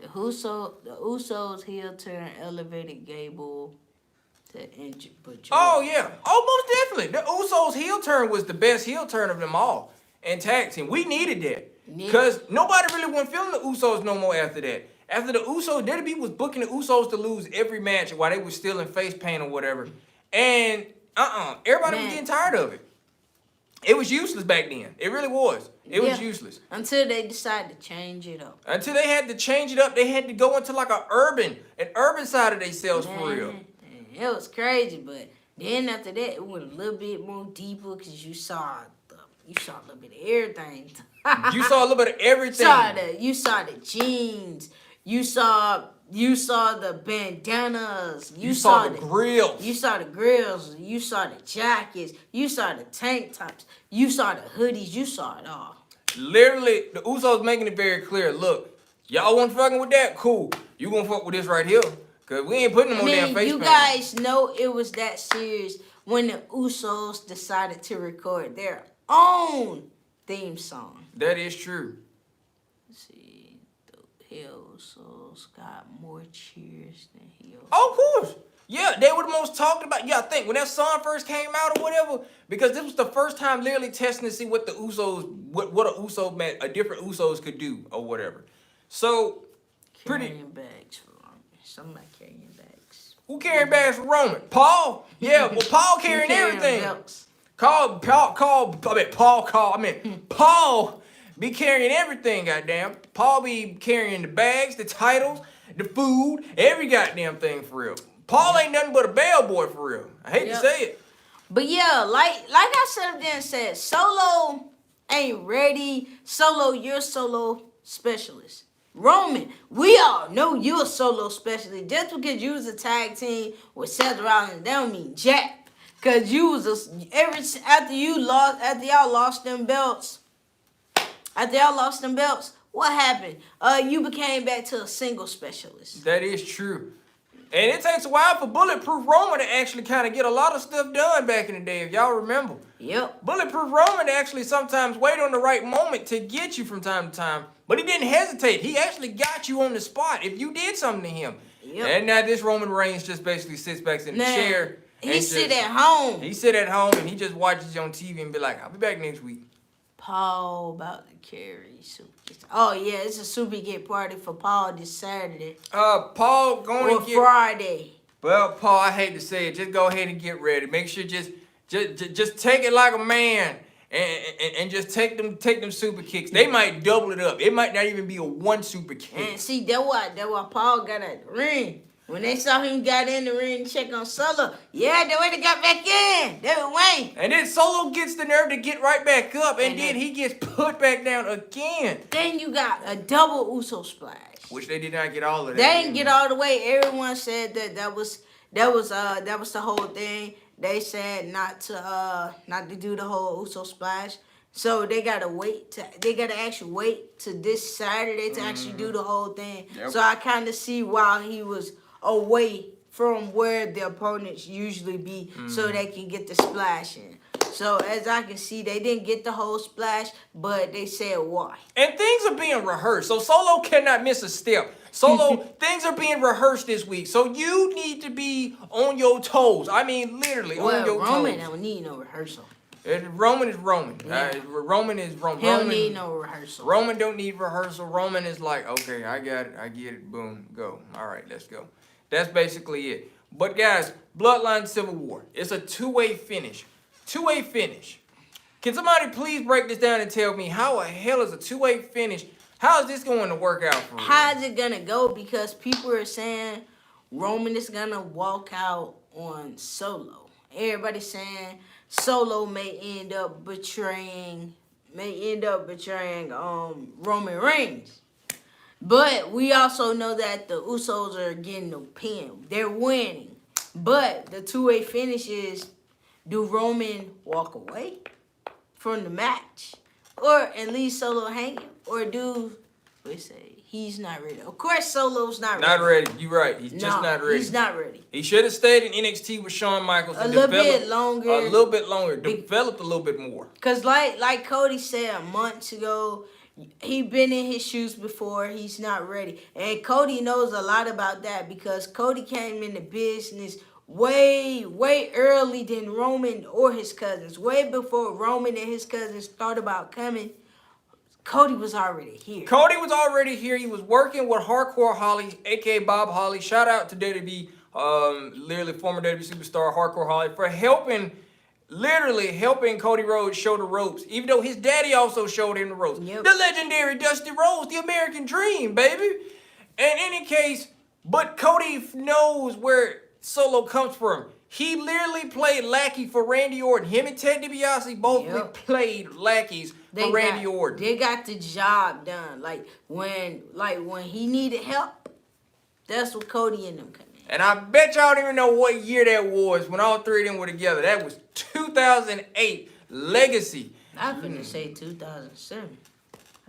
The Usos heel turn elevated Gable to injure. Oh yeah. Oh, most definitely. The Usos heel turn was the best heel turn of them all in tag team. We needed that. Because nobody really wasn't feeling the Usos no more after that. After the Usos, WWE was booking the Usos to lose every match while they were still in face paint or whatever. And everybody was getting tired of it. It was useless back then. It really was. It was useless. Until they decided to change it up. Until they had to change it up, they had to go into like an urban side of themselves for real. It was crazy, but then after that, it went a little bit more deeper because you saw a little bit of everything. You saw a little bit of everything. You saw the jeans. You saw the bandanas. You saw the grills. You saw the grills. You saw the jackets. You saw the tank tops. You saw the hoodies. You saw it all. Literally, the Usos making it very clear. Look, y'all want fucking with that? Cool. You gonna fuck with this right here? Cause we ain't putting them on damn face. You guys know it was that serious when the Usos decided to record their own theme song. That is true. Let's see, the Usos got more cheers than Hills. Oh, of course. Yeah, they were the most talked about. Yeah, I think when that song first came out or whatever, because this was the first time literally testing to see what the Usos, what a Uso meant, a different Usos could do or whatever. So, carrying bags for Roman. Somebody carrying bags. Who carrying bags for Roman? Paul? Yeah, well, Paul carrying everything. Paul be carrying everything, goddamn. Paul be carrying the bags, the titles, the food, every goddamn thing for real. Paul ain't nothing but a bellboy for real. I hate to say it. But yeah, like I said up there and said, Solo ain't ready. Solo, you're a solo specialist. Roman, we all know you're a solo specialist. Just because you was a tag team with Seth Rollins, that don't mean jack. Cause you was after y'all lost them belts. After y'all lost them belts, what happened? You became back to a single specialist. That is true. And it takes a while for Bulletproof Roman to actually kind of get a lot of stuff done back in the day, if y'all remember. Yep. Bulletproof Roman actually sometimes wait on the right moment to get you from time to time. But he didn't hesitate. He actually got you on the spot if you did something to him. Yep. And now this Roman Reigns just basically sits back in the chair. He sit at home. He sit at home and he just watches you on TV and be like, I'll be back next week. Paul about to carry super. Oh yeah, it's a super get party for Paul this Saturday. Paul going to get Friday. Well, Paul, I hate to say it, just go ahead and get ready. Make sure just take it like a man and just take them super kicks. They might double it up. It might not even be a one super kick. And see, that's why Paul got at the ring. When they saw him got in the ring to check on Solo, that way they got back in. They were Wayne. And then Solo gets the nerve to get right back up, and then he gets put back down again. Then you got a double Uso splash. Which they did not get all of that. They didn't get all the way. Everyone said that was the whole thing. They said not to do the whole Uso splash. So they gotta actually wait to this Saturday to actually do the whole thing. Yep. So I kind of see why he was away from where the opponents usually be, so they can get the splash in. So as I can see, they didn't get the whole splash, but they said why. And things are being rehearsed, so Solo cannot miss a step. Solo, things are being rehearsed this week, so you need to be on your toes. I mean, literally on your toes. Roman don't need no rehearsal. Roman is Roman. Yeah. Roman is Roman. He don't need no rehearsal. Roman don't need rehearsal. Roman is like, okay, I got it. I get it. Boom, go. All right, let's go. That's basically it. But guys, Bloodline Civil War. It's a two-way finish. Two-way finish. Can somebody please break this down and tell me how the hell is a two-way finish? How is this going to work out for you? How is it gonna go? Because people are saying Roman is gonna walk out on Solo. Everybody's saying Solo may end up betraying Roman Reigns. But we also know that the Usos are getting the pin. They're winning. But the two-way finish is, do Roman walk away from the match? Or and leave Solo hanging? Or do we say he's not ready? Of course Solo's not ready. Not ready. You're right. He's just not ready. He's not ready. He should have stayed in NXT with Shawn Michaels A little bit longer. Developed a little bit more. Because like Cody said months ago, he been in his shoes before. He's not ready. And Cody knows a lot about that because Cody came into business way early than Roman or his cousins. Way before Roman and his cousins thought about coming, Cody was already here. Cody was already here. He was working with Hardcore Holly, a.k.a. Bob Holly. Shout out to WWE, literally former WWE superstar Hardcore Holly, for literally helping Cody Rhodes show the ropes, even though his daddy also showed him the ropes. Yep. The legendary Dusty Rhodes, the American Dream, baby. In any case, but Cody knows where Solo comes from. He literally played lackey for Randy Orton. Him and Ted DiBiase both played lackeys for Randy Orton. They got the job done. Like when he needed help, that's what Cody and them come in. And I bet y'all don't even know what year that was when all three of them were together. That was 2008 Legacy. I was gonna say 2007.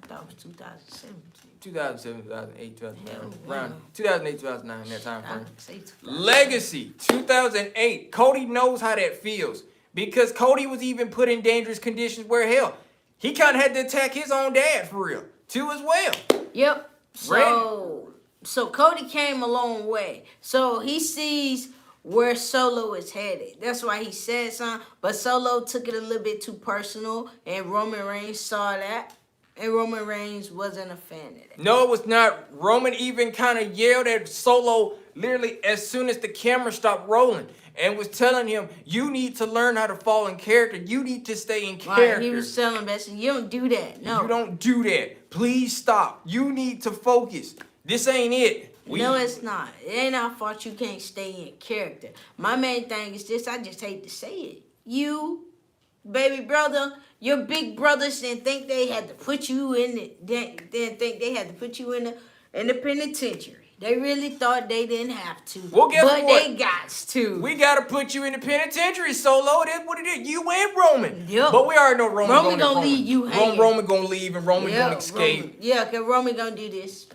I thought it was 2007. 2007, 2008, 2009. Yeah, Around 2008, 2009, that time frame. Say 2007. Legacy, 2008. Cody knows how that feels. Because Cody was even put in dangerous conditions where, hell, he kind of had to attack his own dad for real, too, as well. Yep. So Cody came a long way. So he sees where Solo is headed. That's why he said something. But Solo took it a little bit too personal, and Roman Reigns saw that. And Roman Reigns wasn't a fan of that. No, it was not. Roman even kind of yelled at Solo literally as soon as the camera stopped rolling and was telling him, you need to learn how to fall in character. You need to stay in character. Right, he was telling Bessie, you don't do that. No. You don't do that. Please stop. You need to focus. This ain't it. No, it's not. It ain't our fault you can't stay in character. My main thing is this. I just hate to say it. You, baby brother, your big brothers didn't think they had to put you in it. Didn't think they had to put you in the penitentiary. They really thought they didn't have to. Well, guess but what? they got to. We got to put you in the penitentiary, Solo. That's what it is. You and Roman. Yep. But we already know Roman gonna leave you hanging. Roman gonna leave and Roman gonna escape. Because Roman gonna do this.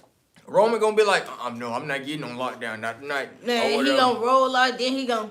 Roman gonna be like, no, I'm not getting on lockdown, not tonight. Nah, he gonna roll out, then he gonna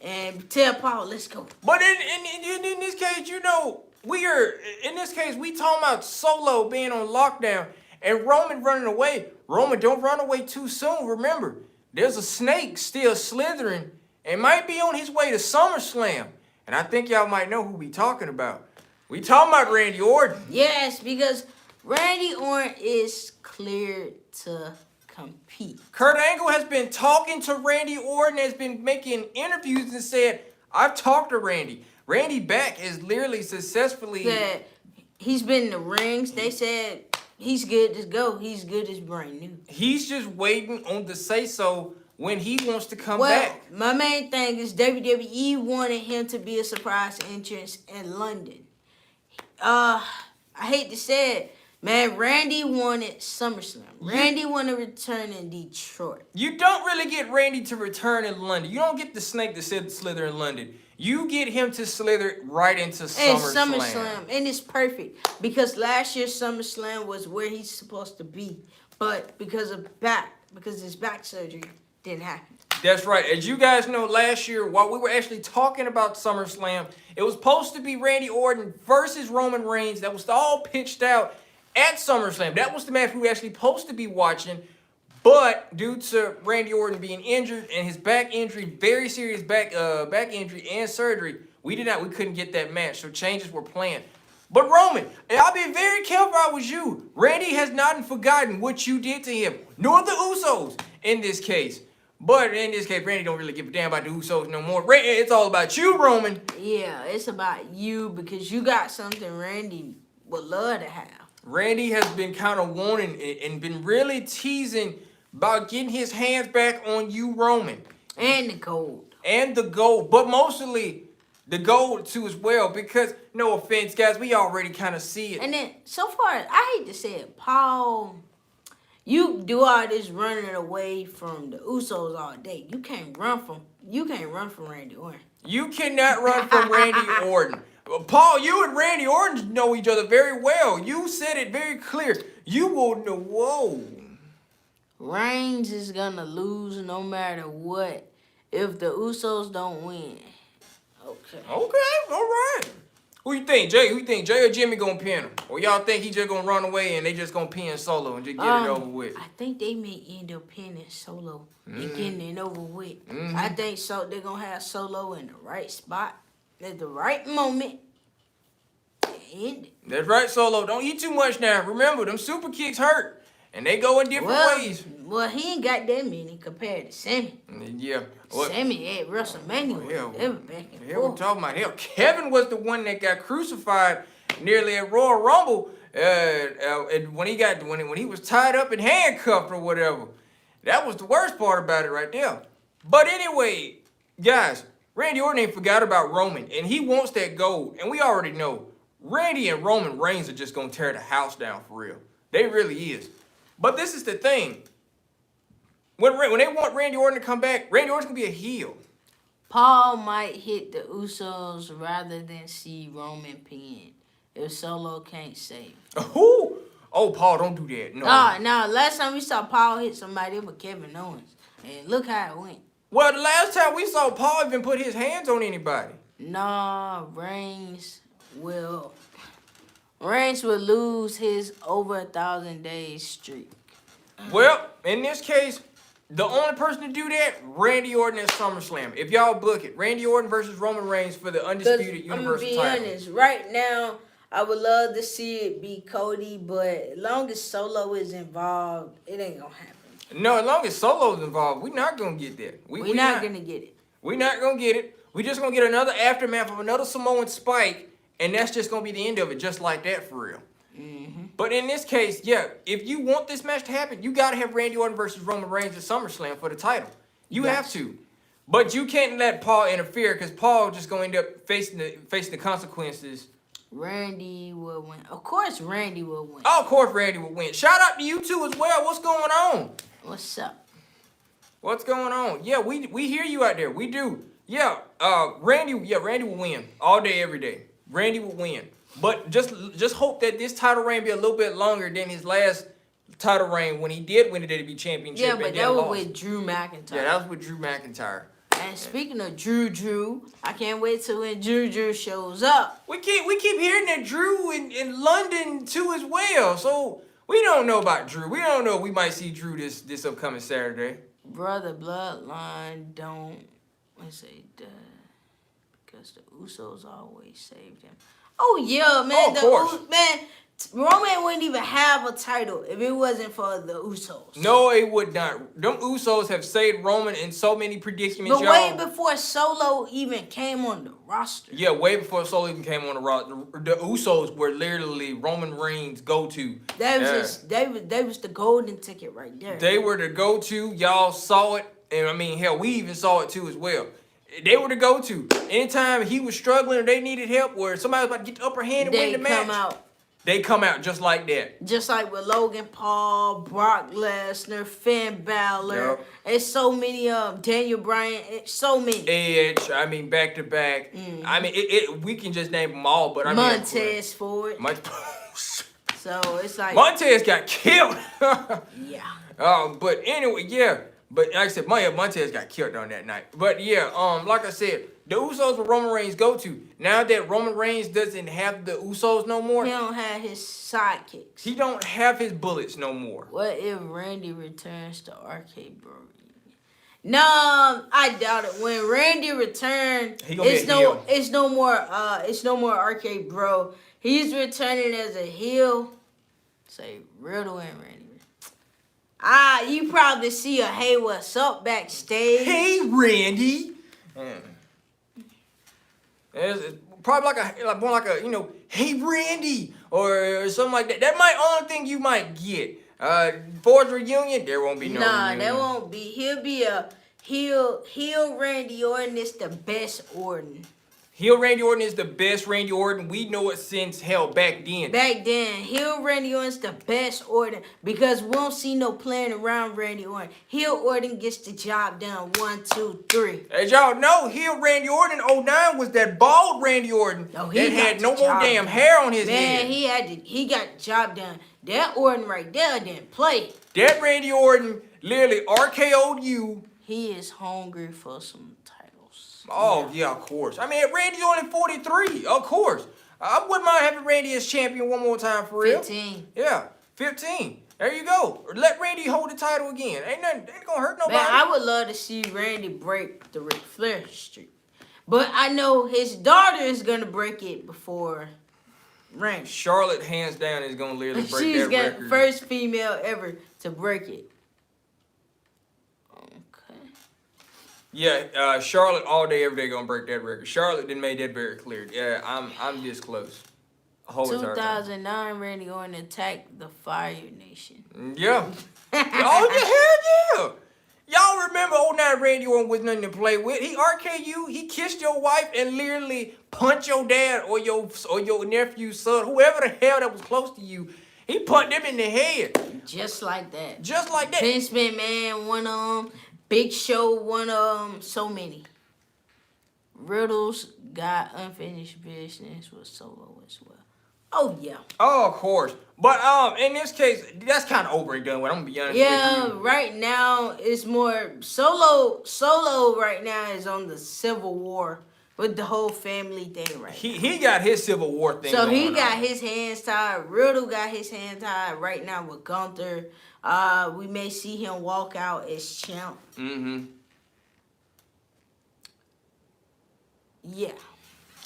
and tell Paul, let's go. But in this case, you know, we talking about Solo being on lockdown and Roman running away. Roman, don't run away too soon. Remember, there's a snake still slithering and might be on his way to SummerSlam. And I think y'all might know who we talking about. We talking about Randy Orton. Yes, because Randy Orton is cleared to compete. Kurt Angle has been talking to Randy Orton, has been making interviews and said, I've talked to Randy. Randy back is literally successfully... Said he's been in the rings. They said he's good to go. He's good as brand new. He's just waiting on the say-so when he wants to come back. My main thing is WWE wanted him to be a surprise entrance in London. I hate to say it, man, Randy wanted SummerSlam. Randy wanted to return in Detroit. You don't really get Randy to return in London. You don't get the snake to slither in London. You get him to slither right into SummerSlam. And it's perfect. Because last year's SummerSlam was where he's supposed to be. But because his back surgery didn't happen. That's right. As you guys know, last year, while we were actually talking about SummerSlam, it was supposed to be Randy Orton versus Roman Reigns. That was all pitched out at SummerSlam. That was the match we were actually supposed to be watching. But due to Randy Orton being injured and his back injury, very serious back injury and surgery, We couldn't get that match, so changes were planned. But Roman, I'll be very careful if I was you. Randy has not forgotten what you did to him, nor the Usos in this case. But in this case, Randy don't really give a damn about the Usos no more. It's all about you, Roman. Yeah, it's about you because you got something Randy would love to have. Randy has been kind of wanting and been really teasing about getting his hands back on you, Roman. And the gold. And the gold, but mostly the gold too as well, because no offense, guys, we already kind of see it. And then so far, I hate to say it, Paul, you do all this running away from the Usos all day. You can't run from Randy Orton. You cannot run from Randy Orton. Paul, you and Randy Orton know each other very well. You said it very clear. You will know. Whoa. Reigns is gonna lose no matter what if the Usos don't win. Okay, all right. Who you think, Jay? Who you think, Jay or Jimmy gonna pin him? Or y'all think he just gonna run away and they just gonna pin Solo and just get it over with? I think they may end up pinning Solo and getting it over with. I think they're gonna have Solo in the right spot at the right moment. End it. That's right, Solo. Don't eat too much now. Remember, them super kicks hurt. And they go in different ways. Well, he ain't got that many compared to Sammy. Yeah. Sammy at WrestleMania. We're talking about hell. Kevin was the one that got crucified nearly at Royal Rumble. When he was tied up and handcuffed or whatever. That was the worst part about it right there. But anyway, guys, Randy Orton ain't forgot about Roman, and he wants that gold. And we already know Randy and Roman Reigns are just gonna tear the house down for real. They really is. But this is the thing. When they want Randy Orton to come back, Randy Orton's going to be a heel. Paul might hit the Usos rather than see Roman pinned if Solo can't save. Oh, Paul, don't do that. No. No. Last time we saw Paul hit somebody, it was Kevin Owens. And look how it went. Well, the last time we saw Paul even put his hands on anybody. No, Reigns will lose his over 1,000 days streak. Well, in this case, the only person to do that, Randy Orton at SummerSlam. If y'all book it, Randy Orton versus Roman Reigns for the undisputed Universal title. I'm gonna be honest. Right now, I would love to see it be Cody, but as long as Solo is involved, it ain't gonna happen. No, as long as Solo's involved, we're not gonna get that. We're not gonna get it. We're not gonna get it. We're just gonna get another aftermath of another Samoan spike. And that's just going to be the end of it, just like that for real. Mm-hmm. But in this case, yeah, if you want this match to happen, you got to have Randy Orton versus Roman Reigns at SummerSlam for the title. You have to. But you can't let Paul interfere because Paul just going to end up facing the consequences. Randy will win. Of course Randy will win. Oh, of course Randy will win. Shout out to you two as well. What's going on? What's up? What's going on? Yeah, we hear you out there. We do. Yeah, Randy will win all day, every day. Randy will win. But just hope that this title reign be a little bit longer than his last title reign when he did win the WWE Championship. Yeah, but that was with Drew McIntyre. Yeah, that was with Drew McIntyre. And speaking of Drew, I can't wait till when Drew shows up. We keep hearing that Drew in London too as well. So we don't know about Drew. We don't know. We might see Drew this upcoming Saturday. Brother Bloodline don't because the Usos always saved him. Oh yeah, man. Oh, of course. Roman wouldn't even have a title if it wasn't for the Usos. No, it would not. Them Usos have saved Roman in so many predicaments, but way before Solo even came on the roster. Yeah, way before Solo even came on the roster. The Usos were literally Roman Reigns' go-to. They was the golden ticket right there. They were the go-to. Y'all saw it. And I mean, hell, we even saw it too as well. They were the go-to. Anytime he was struggling or they needed help or somebody was about to get the upper hand and win the match. They come out just like that. Just like with Logan Paul, Brock Lesnar, Finn Balor. Yep. It's so many of them. Daniel Bryan. So many. Edge. I mean, back to back. Mm-hmm. I mean, we can just name them all, but I mean. Montez Ford. So it's like. Montez got killed. Yeah. But anyway, yeah. But like I said, Montez got killed on that night. But yeah, like I said, the Usos were Roman Reigns' go-to. Now that Roman Reigns doesn't have the Usos no more. He don't have his sidekicks. He don't have his bullets no more. What if Randy returns to Arcade Bro? No, I doubt it. When Randy returned, He gonna be a heel. it's no more Arcade Bro. He's returning as a heel. Say Riddle and Randy. You probably see a hey, what's up backstage. Hey, Randy. It's probably more like a hey, Randy, or something like that. That might only thing you might get. For the reunion, there won't be no reunion. There won't be. He'll be a heel Randy Orton is the best Orton. Heel Randy Orton is the best Randy Orton. We know it since hell back then. Heel Randy Orton's the best Orton because we don't see no playing around Randy Orton. Heel Orton gets the job done. 1, 2, 3. As y'all know, heel Randy Orton 09 was that bald Randy Orton that had no more damn hair on his head. Man, he got the job done. That Orton right there didn't play. That Randy Orton literally RKO'd you. He is hungry for some titles. Oh, yeah, of course. I mean, Randy's only 43, of course. I wouldn't mind having Randy as champion one more time for real. 15. Yeah, 15. There you go. Or let Randy hold the title again. Ain't gonna hurt nobody. Man, I would love to see Randy break the Ric Flair streak. But I know his daughter is gonna break it before Randy. Charlotte, hands down, is gonna literally break that record. She's the first female ever to break it. Yeah, Charlotte all day, every day gonna break that record. Charlotte didn't make that very clear. Yeah, I'm this close. 2009, Randy Orton attacked the Fire Nation. Yeah. Oh, hell yeah. Y'all remember 09 Randy Orton was nothing to play with. He RK'd you, he kissed your wife and literally punched your dad or your nephew's son, whoever the hell that was close to you. He punched them in the head. Just like that. Just like that. Vince McMahon, one of them. Big Show, one of them. So many. Riddle's got unfinished business with Solo as well. Oh, yeah. Oh, of course. But in this case, that's kind of over and done with. I'm going to be honest with you. Yeah, right now, it's more... Solo right now is on the Civil War with the whole family thing right now. He got his Civil War thing So he got his hands tied. Riddle got his hands tied right now with Gunther. We may see him walk out as champ. Mm-hmm. Yeah.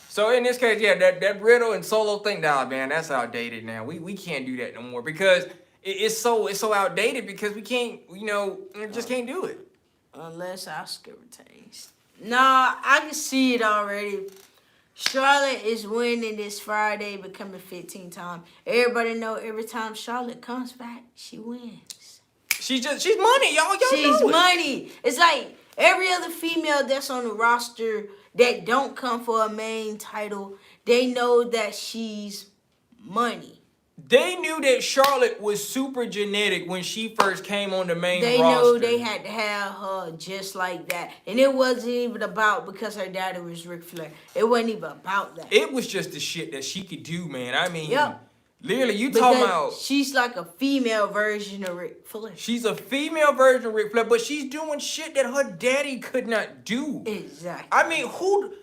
So in this case, yeah, that Riddle and Solo thing, nah, man, that's outdated now. We can't do that no more because it's so outdated because we can't, just can't do it. Unless Oscar retains. Nah, I can see it already. Charlotte is winning this Friday, becoming 15 time. Everybody know every time Charlotte comes back, she wins. She's money, y'all. She's money. It's like every other female that's on the roster that don't come for a main title, they know that she's money. They knew that Charlotte was super genetic when she first came on the main roster. They knew they had to have her just like that. And it wasn't even about because her daddy was Ric Flair. It wasn't even about that. It was just the shit that she could do, man. I mean, yep. Literally, you talking about... She's like a female version of Ric Flair. She's a female version of Ric Flair, but she's doing shit that her daddy could not do. Exactly. I mean,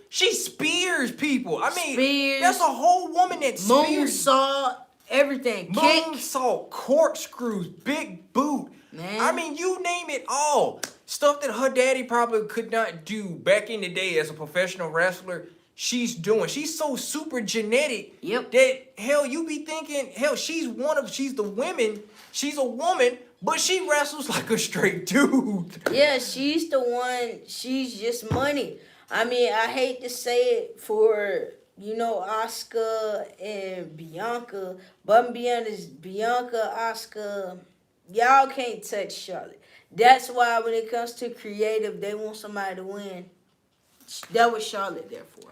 she spears people. I mean, spears, that's a whole woman that spears. Moonsault, everything. Moonsault, corkscrews, big boot. Man. I mean, you name it all. Stuff that her daddy probably could not do back in the day as a professional wrestler. She's doing. She's so super genetic. Yep. That hell, you be thinking, hell, she's the women. She's a woman, but she wrestles like a straight dude. Yeah, she's the one. She's just money. I mean, I hate to say it for, Asuka and Bianca, but I'm being honest, Bianca, Asuka, y'all can't touch Charlotte. That's why when it comes to creative, they want somebody to win. That was Charlotte there for.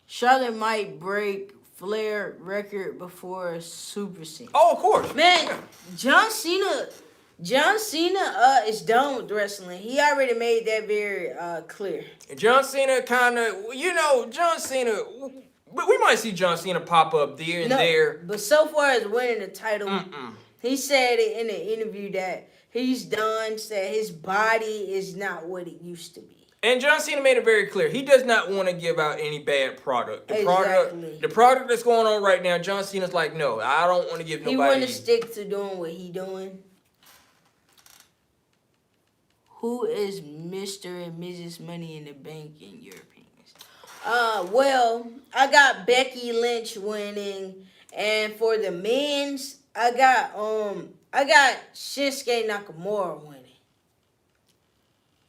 Charlotte might break Flair record before Super Cena. Oh, of course. Man, John Cena is done with wrestling. He already made that very clear. John Cena kind of, John Cena, we might see John Cena pop up there and there. But so far as winning the title, he said it in an interview that he's done, said his body is not what it used to be. And John Cena made it very clear. He does not want to give out any bad product. The product that's going on right now, John Cena's like, no, I don't want to give nobody. He want to stick to doing what he doing. Who is Mr. and Mrs. Money in the Bank in your opinions? Well, I got Becky Lynch winning, and for the men's, I got Shinsuke Nakamura winning.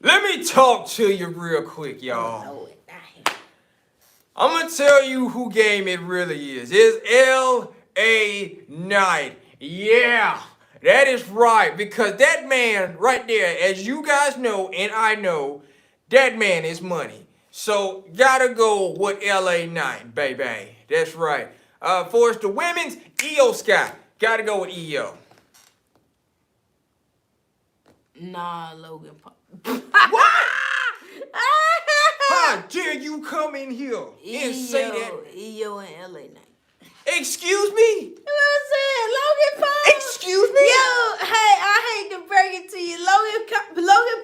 Let me talk to you real quick, y'all. No, it not him. I'm going to tell you who game it really is. It's L.A. Knight. Yeah, that is right. Because that man right there, as you guys know and I know, that man is money. So, gotta go with L.A. Knight, baby. That's right. For us, the women's, Io Sky. Gotta go with Io. Nah, Logan Paul. What? How dare you come in here and say that? Io and LA Knight. Excuse me? What I said, Logan Paul. Excuse me? Yo, hey, I hate to break it to you. Logan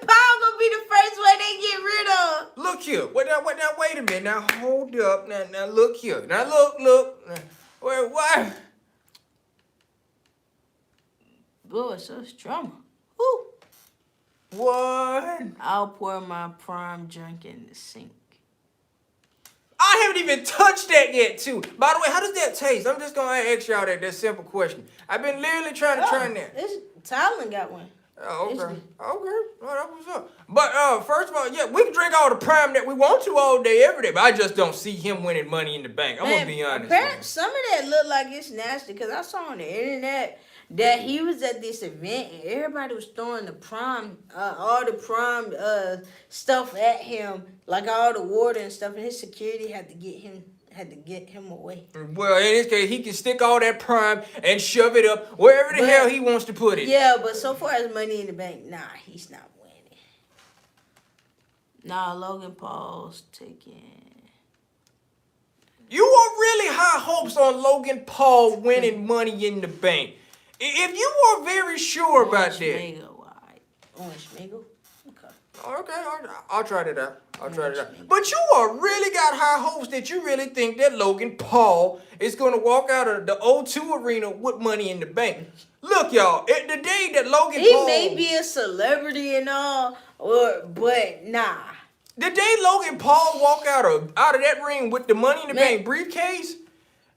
Paul gonna be the first one they get rid of. Look here. Wait a minute. Now, hold up. Now, look here. Now, look. Wait, what? Boy, so it's drama. Woo. What? I'll pour my prime drink in the sink. I haven't even touched that yet, too. By the way, how does that taste? I'm just going to ask y'all that simple question. I've been literally trying to try that. Tylen got one. Oh, okay. Oh, that was up. But first of all, yeah, we can drink all the prime that we want to all day, every day. But I just don't see him winning Money in the Bank. I'm gonna be honest. Some of that look like it's nasty because I saw on the internet that he was at this event and everybody was throwing the prime, all the prime stuff at him, like all the water and stuff, and his security had to get him away. Well, in this case, he can stick all that prime and shove it up wherever the hell he wants to put it. Yeah, but so far as Money in the Bank, nah, he's not winning. Nah, Logan Paul's taking. You are really high hopes on Logan Paul winning Money in the Bank. If you are very sure about that. Orange mango? Okay, I'll try that out. But you are really got high hopes that you really think that Logan Paul is going to walk out of the O2 arena with Money in the Bank. Look, y'all, the day that Logan Paul... He may be a celebrity and all, but nah. The day Logan Paul walk out of that ring with the Money in the Bank briefcase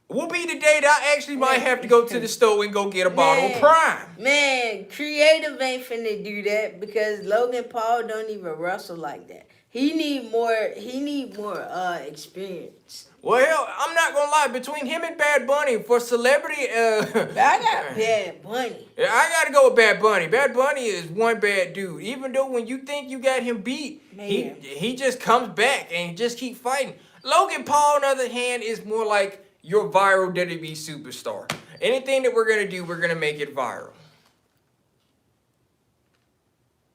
will be the day that I actually might have to go to the store and go get a bottle of Prime. Man, creative ain't finna do that because Logan Paul don't even wrestle like that. He need more experience. Well, I'm not gonna lie. Between him and Bad Bunny for celebrity, I got Bad Bunny. I gotta go with Bad Bunny. Bad Bunny is one bad dude. Even though when you think you got him beat, he just comes back and just keep fighting. Logan Paul, on the other hand, is more like your viral WWE superstar. Anything that we're gonna do, we're gonna make it viral.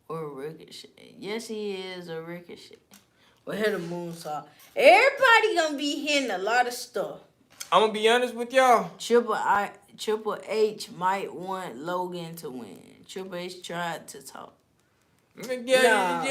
Or Ricochet. Yes, he is a Ricochet. Or hit a moonsault. Everybody gonna be hitting a lot of stuff. I'm gonna be honest with y'all. Triple H might want Logan to win. Triple H tried to talk. Yeah.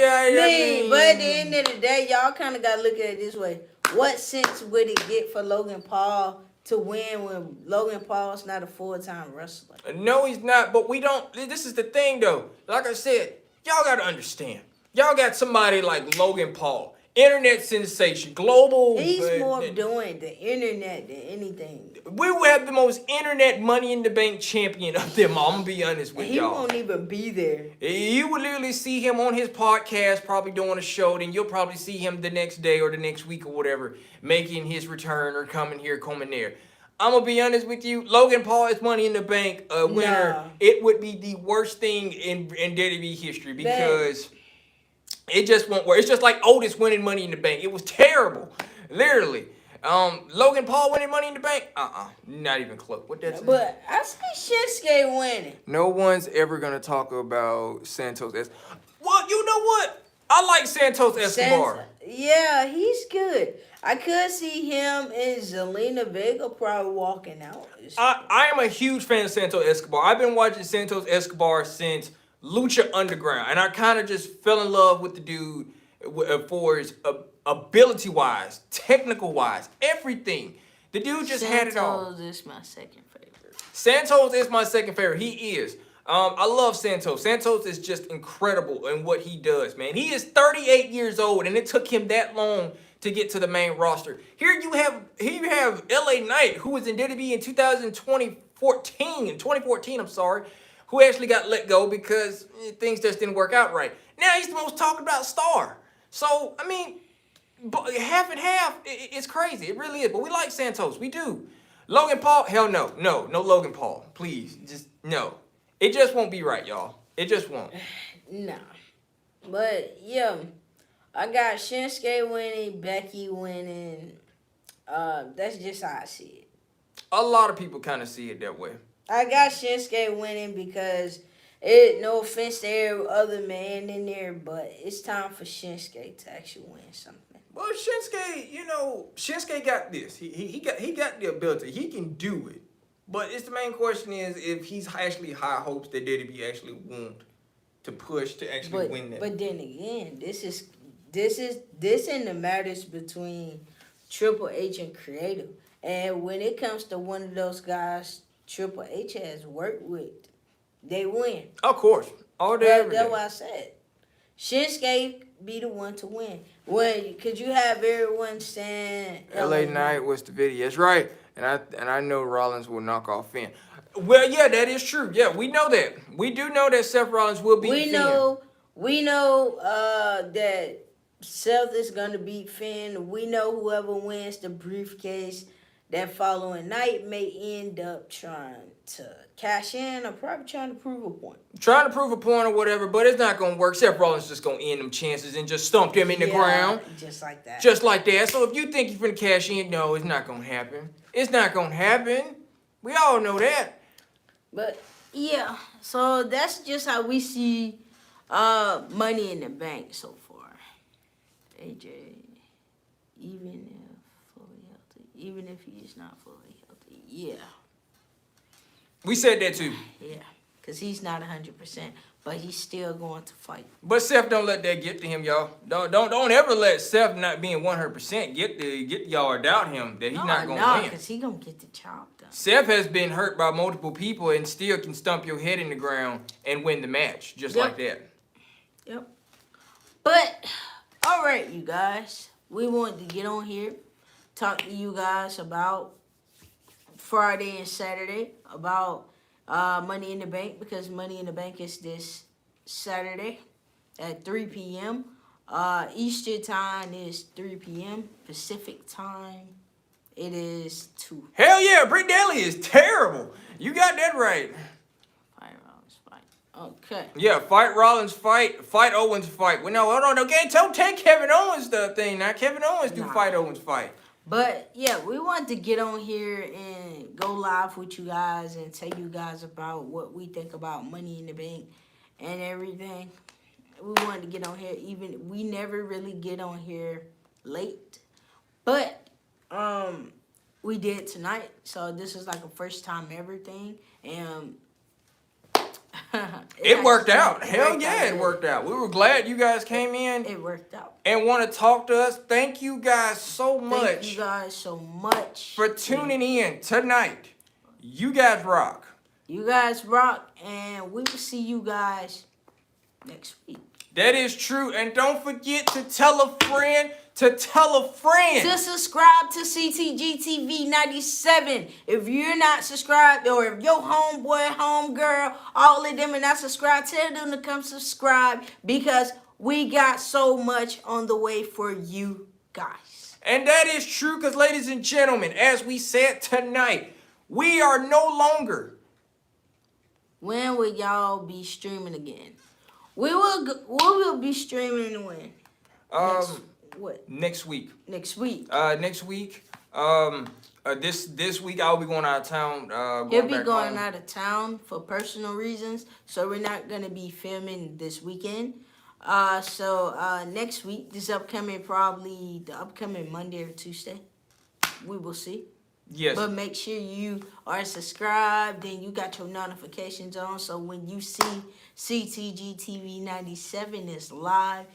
But at the end of the day, y'all kind of gotta look at it this way. What sense would it get for Logan Paul to win when Logan Paul's not a full-time wrestler? No, he's not. But we don't. This is the thing, though. Like I said, y'all got to understand. Y'all got somebody like Logan Paul, internet sensation, global. He's more doing the internet than anything. We will have the most internet Money in the Bank champion of them all. I'm going to be honest with y'all. He won't even be there. You will literally see him on his podcast, probably doing a show. Then you'll probably see him the next day or the next week or whatever, making his return or coming there. I'm going to be honest with you. Logan Paul is Money in the Bank winner. Nah. It would be the worst thing in WWE history because it just won't work. It's just like Otis winning Money in the Bank. It was terrible. Literally. Logan Paul winning Money in the Bank? Not even close. What that's? But I see Shinsuke winning. No one's ever going to talk about Santos Escobar. Well, you know what? I like Santos Escobar. Yeah, he's good. I could see him and Zelina Vega probably walking out. I am a huge fan of Santos Escobar. I've been watching Santos Escobar since Lucha Underground, and I kind of just fell in love with the dude for his ability-wise, technical-wise, everything. The dude just had it all. Santos is my second favorite. Santos is my second favorite. He is. I love Santos. Santos is just incredible in what he does, man. He is 38 years old, and it took him that long to get to the main roster. Here you have LA Knight, who was in WWE in 2014, I'm sorry, who actually got let go because things just didn't work out right. Now he's the most talked about star. So, I mean, half and half, it's crazy. It really is. But we like Santos. We do. Logan Paul, hell no. No Logan Paul. Please, just no. It just won't be right, y'all. It just won't. Nah. But, yeah, I got Shinsuke winning, Becky winning. That's just how I see it. A lot of people kind of see it that way. I got Shinsuke winning because, no offense to every other man in there, but it's time for Shinsuke to actually win something. Well, Shinsuke got this. He got the ability. He can do it. But the main question is if he's actually high hopes that WWE actually want to push to actually win that. But then again, this in the matters between Triple H and Creative. And when it comes to one of those guys Triple H has worked with, they win. Of course. All day, every day. That's what I said. Shinsuke be the one to win. Could you have everyone saying LA Knight was the video. That's right. And I know Rollins will knock off Finn. Well, yeah, that is true. Yeah, we know that. We do know that Seth Rollins will beat Finn. We know that Seth is going to beat Finn. We know whoever wins the briefcase that following night may end up trying to cash in or probably trying to prove a point. Trying to prove a point or whatever, but it's not going to work. Seth Rollins just going to end them chances and just stomp them in the ground. Just like that. Just like that. So if you think you're going to cash in, no, it's not going to happen. It's not going to happen. We all know that. But, yeah, so that's just how we see Money in the Bank so far. AJ, even if he's not fully healthy, yeah. We said that too. Yeah, because he's not 100%, but he's still going to fight. But Seth don't let that get to him, y'all. Don't ever let Seth not being 100% get y'all or doubt him that he's not going to win. Because he's going to get the job done. Seth has been hurt by multiple people and still can stump your head in the ground and win the match just like that. Yep. But, all right, you guys. We wanted to get on here, talk to you guys about Friday and Saturday about Money in the Bank, because Money in the Bank is this Saturday at 3 p.m. Eastern time is 3 p.m. Pacific time, it is 2. Hell yeah, Britt Daly is terrible. You got that right. Fight Rollins fight. Okay. Yeah, fight Rollins fight Owens fight. Well, no, hold on. Okay, don't take Kevin Owens the thing. Now Kevin Owens do fight Owens fight. But, yeah, we wanted to get on here and go live with you guys and tell you guys about what we think about Money in the Bank and everything. We wanted to get on here. We never really get on here late. But we did tonight. So this is like a first time ever thing. And it worked out. Hell yeah, it worked out. We were glad you guys came in. It worked out. And want to talk to us. Thank you guys so much. Thank you guys so much for tuning in tonight. You guys rock. You guys rock, and we will see you guys next week. That is true. And don't forget to tell a friend to tell a friend to subscribe to CTG TV 97. If you're not subscribed, or if your homeboy, homegirl, all of them are not subscribed, tell them to come subscribe, because we got so much on the way for you guys. And that is true, because ladies and gentlemen, as we said tonight, we are no longer. When will y'all be streaming again? We will be streaming when? Next week. Next week. Next week. This week I'll be going out of town. He'll be going out of town for personal reasons, so we're not gonna be filming this weekend. So next week, probably the upcoming Monday or Tuesday, we will see. Yes. But make sure you are subscribed and you got your notifications on, so when you see CTG TV 97 is live,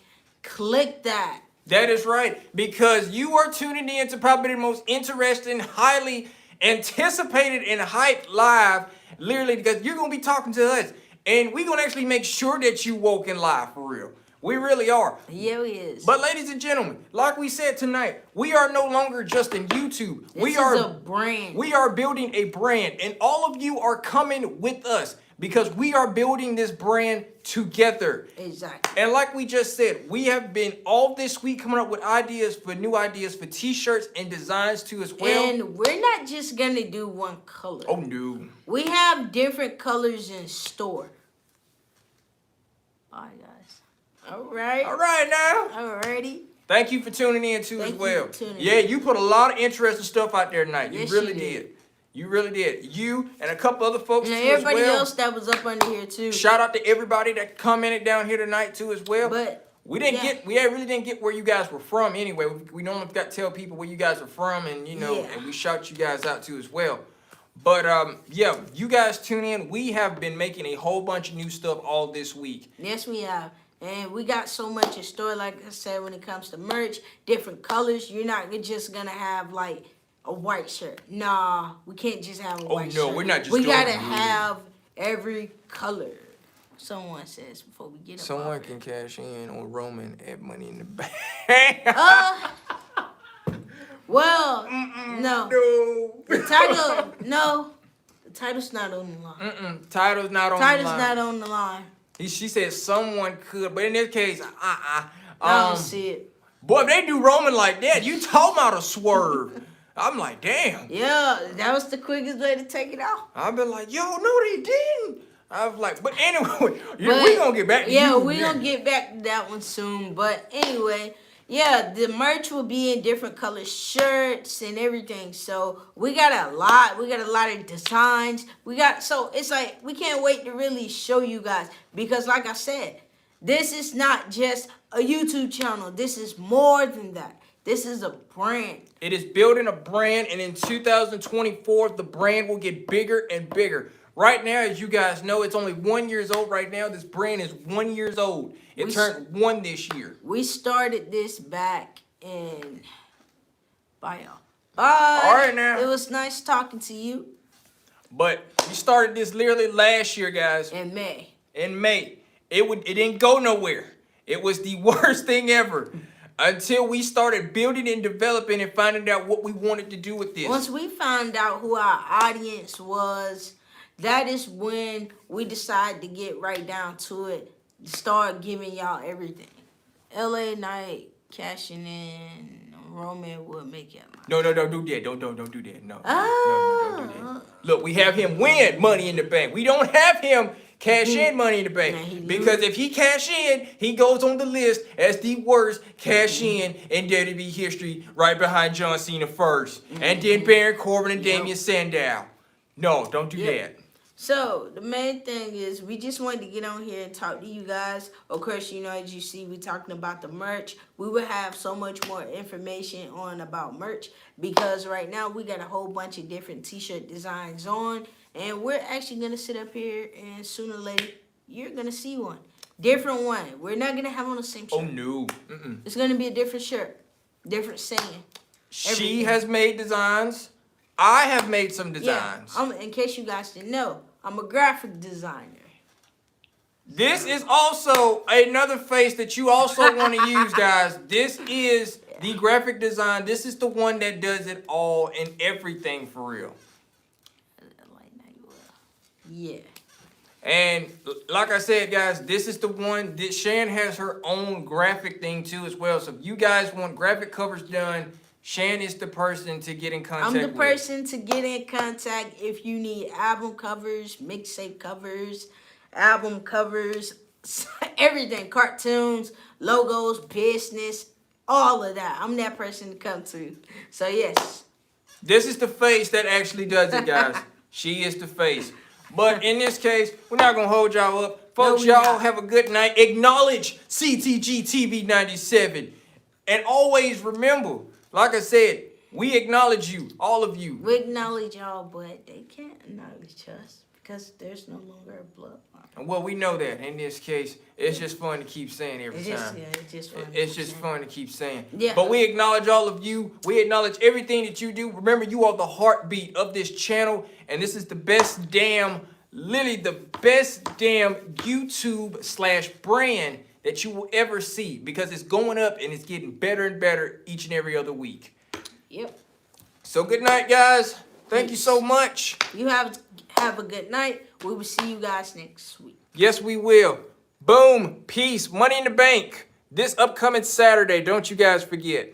click that. That is right, because you are tuning in to probably the most interesting, highly anticipated and hyped live, literally, because you're going to be talking to us. And we're going to actually make sure that you woke and live for real. We really are. Yeah, we is. But ladies and gentlemen, like we said tonight, we are no longer just in YouTube. This is a brand. We are building a brand, and all of you are coming with us because we are building this brand together. Exactly. And like we just said, we have been all this week coming up with new ideas for t-shirts and designs too as well. And we're not just gonna do one color. Oh no. We have different colors in store. All right, guys. All right. All right now. Alrighty. Thank you for tuning in too as well. Yeah, you put a lot of interesting stuff out there tonight. Yes, you really you did. You really did. You and a couple other folks and too as well. everybody else that was up under here too. Shout out to everybody that commented down here tonight too as well. But we really didn't get where you guys were from anyway. We normally got to tell people where you guys are from, and and we shout you guys out too as well. But yeah, you guys tune in. We have been making a whole bunch of new stuff all this week. Yes, we have. And we got so much in store, like I said, when it comes to merch, different colors. You're not just going to have, like, a white shirt. Nah, we can't just have a white shirt. Oh, no, we're not just We doing got to it. have every color. Someone says before we get up. Someone can cash in on Roman at Money in the Bank. Well, no. The title, no. The title's not on the line. Title's not on Title's the line. not on the line. She said someone could, but in this case, I don't see it. Boy, if they do Roman like that, you talking about a swerve. I'm like, damn. Yeah, that was the quickest way to take it out. I've been like, yo, no, they didn't. I was like, but anyway, we gonna get back to you. Yeah, we gonna get back to that one soon. But anyway, yeah, the merch will be in different color shirts and everything. So we got a lot. We got a lot of designs. So it's like we can't wait to really show you guys because, like I said, this is not just a YouTube channel. This is more than that. This is a brand. It is building a brand, and in 2024, the brand will get bigger and bigger. Right now, as you guys know, it's only 1 year old right now. This brand is 1 year old. It turned 1 this year. We started this back in... Bye, y'all. Bye. All right, now. It was nice talking to you. But we started this literally last year, guys. In May. In May. It didn't go nowhere. It was the worst thing ever. Until we started building and developing and finding out what we wanted to do with this. Once we found out who our audience was, that is when we decided to get right down to it. Start giving y'all everything. LA Night, cashing in, Roman will make it. No, don't do that. Don't do that. No. Oh. No, don't do that. Look, we have him win Money in the Bank. We don't have him cash in Money in the Bank. Because if he cash in, he goes on the list as the worst cash in WWE history, right behind John Cena first. And then Baron Corbin and Damian Sandow. No, don't do that. So, the main thing is we just wanted to get on here and talk to you guys. Of course, as you see, we're talking about the merch. We will have so much more information on about merch because right now we got a whole bunch of different t-shirt designs on. And we're actually going to sit up here and sooner or later, you're going to see one. Different one. We're not going to have on the same shirt. Oh, no. It's going to be a different shirt. Different saying. She has made designs. I have made some designs. Yeah, in case you guys didn't know, I'm a graphic designer. This is also another face that you also want to use, guys. This is the graphic design. This is the one that does it all and everything for real. Yeah. And like I said, guys, this is the one that Shan has her own graphic thing too as well. So if you guys want graphic covers done, Shan is the person to get in contact with. I'm the person to get in contact if you need album covers, mixtape covers, album covers, everything, cartoons, logos, business, all of that. I'm that person to come to. So, yes. This is the face that actually does it, guys. She is the face. But in this case, we're not going to hold y'all up. Folks, y'all have a good night. Acknowledge CTG TV 97. And always remember, like I said, we acknowledge you, all of you. We acknowledge y'all, but they can't acknowledge us because there's no longer a bloodline. Well, we know that. In this case, it's just fun to keep saying every time. It's just fun. It's just fun to keep saying. Yeah. But we acknowledge all of you. We acknowledge everything that you do. Remember, you are the heartbeat of this channel, and this is the best damn literally the best damn YouTube/brand that you will ever see, because it's going up and it's getting better and better each and every other week. Yep. So good night, guys. Thank you so much. You have a good night. We will see you guys next week. Yes, we will. Boom. Peace. Money in the Bank. This upcoming Saturday. Don't you guys forget.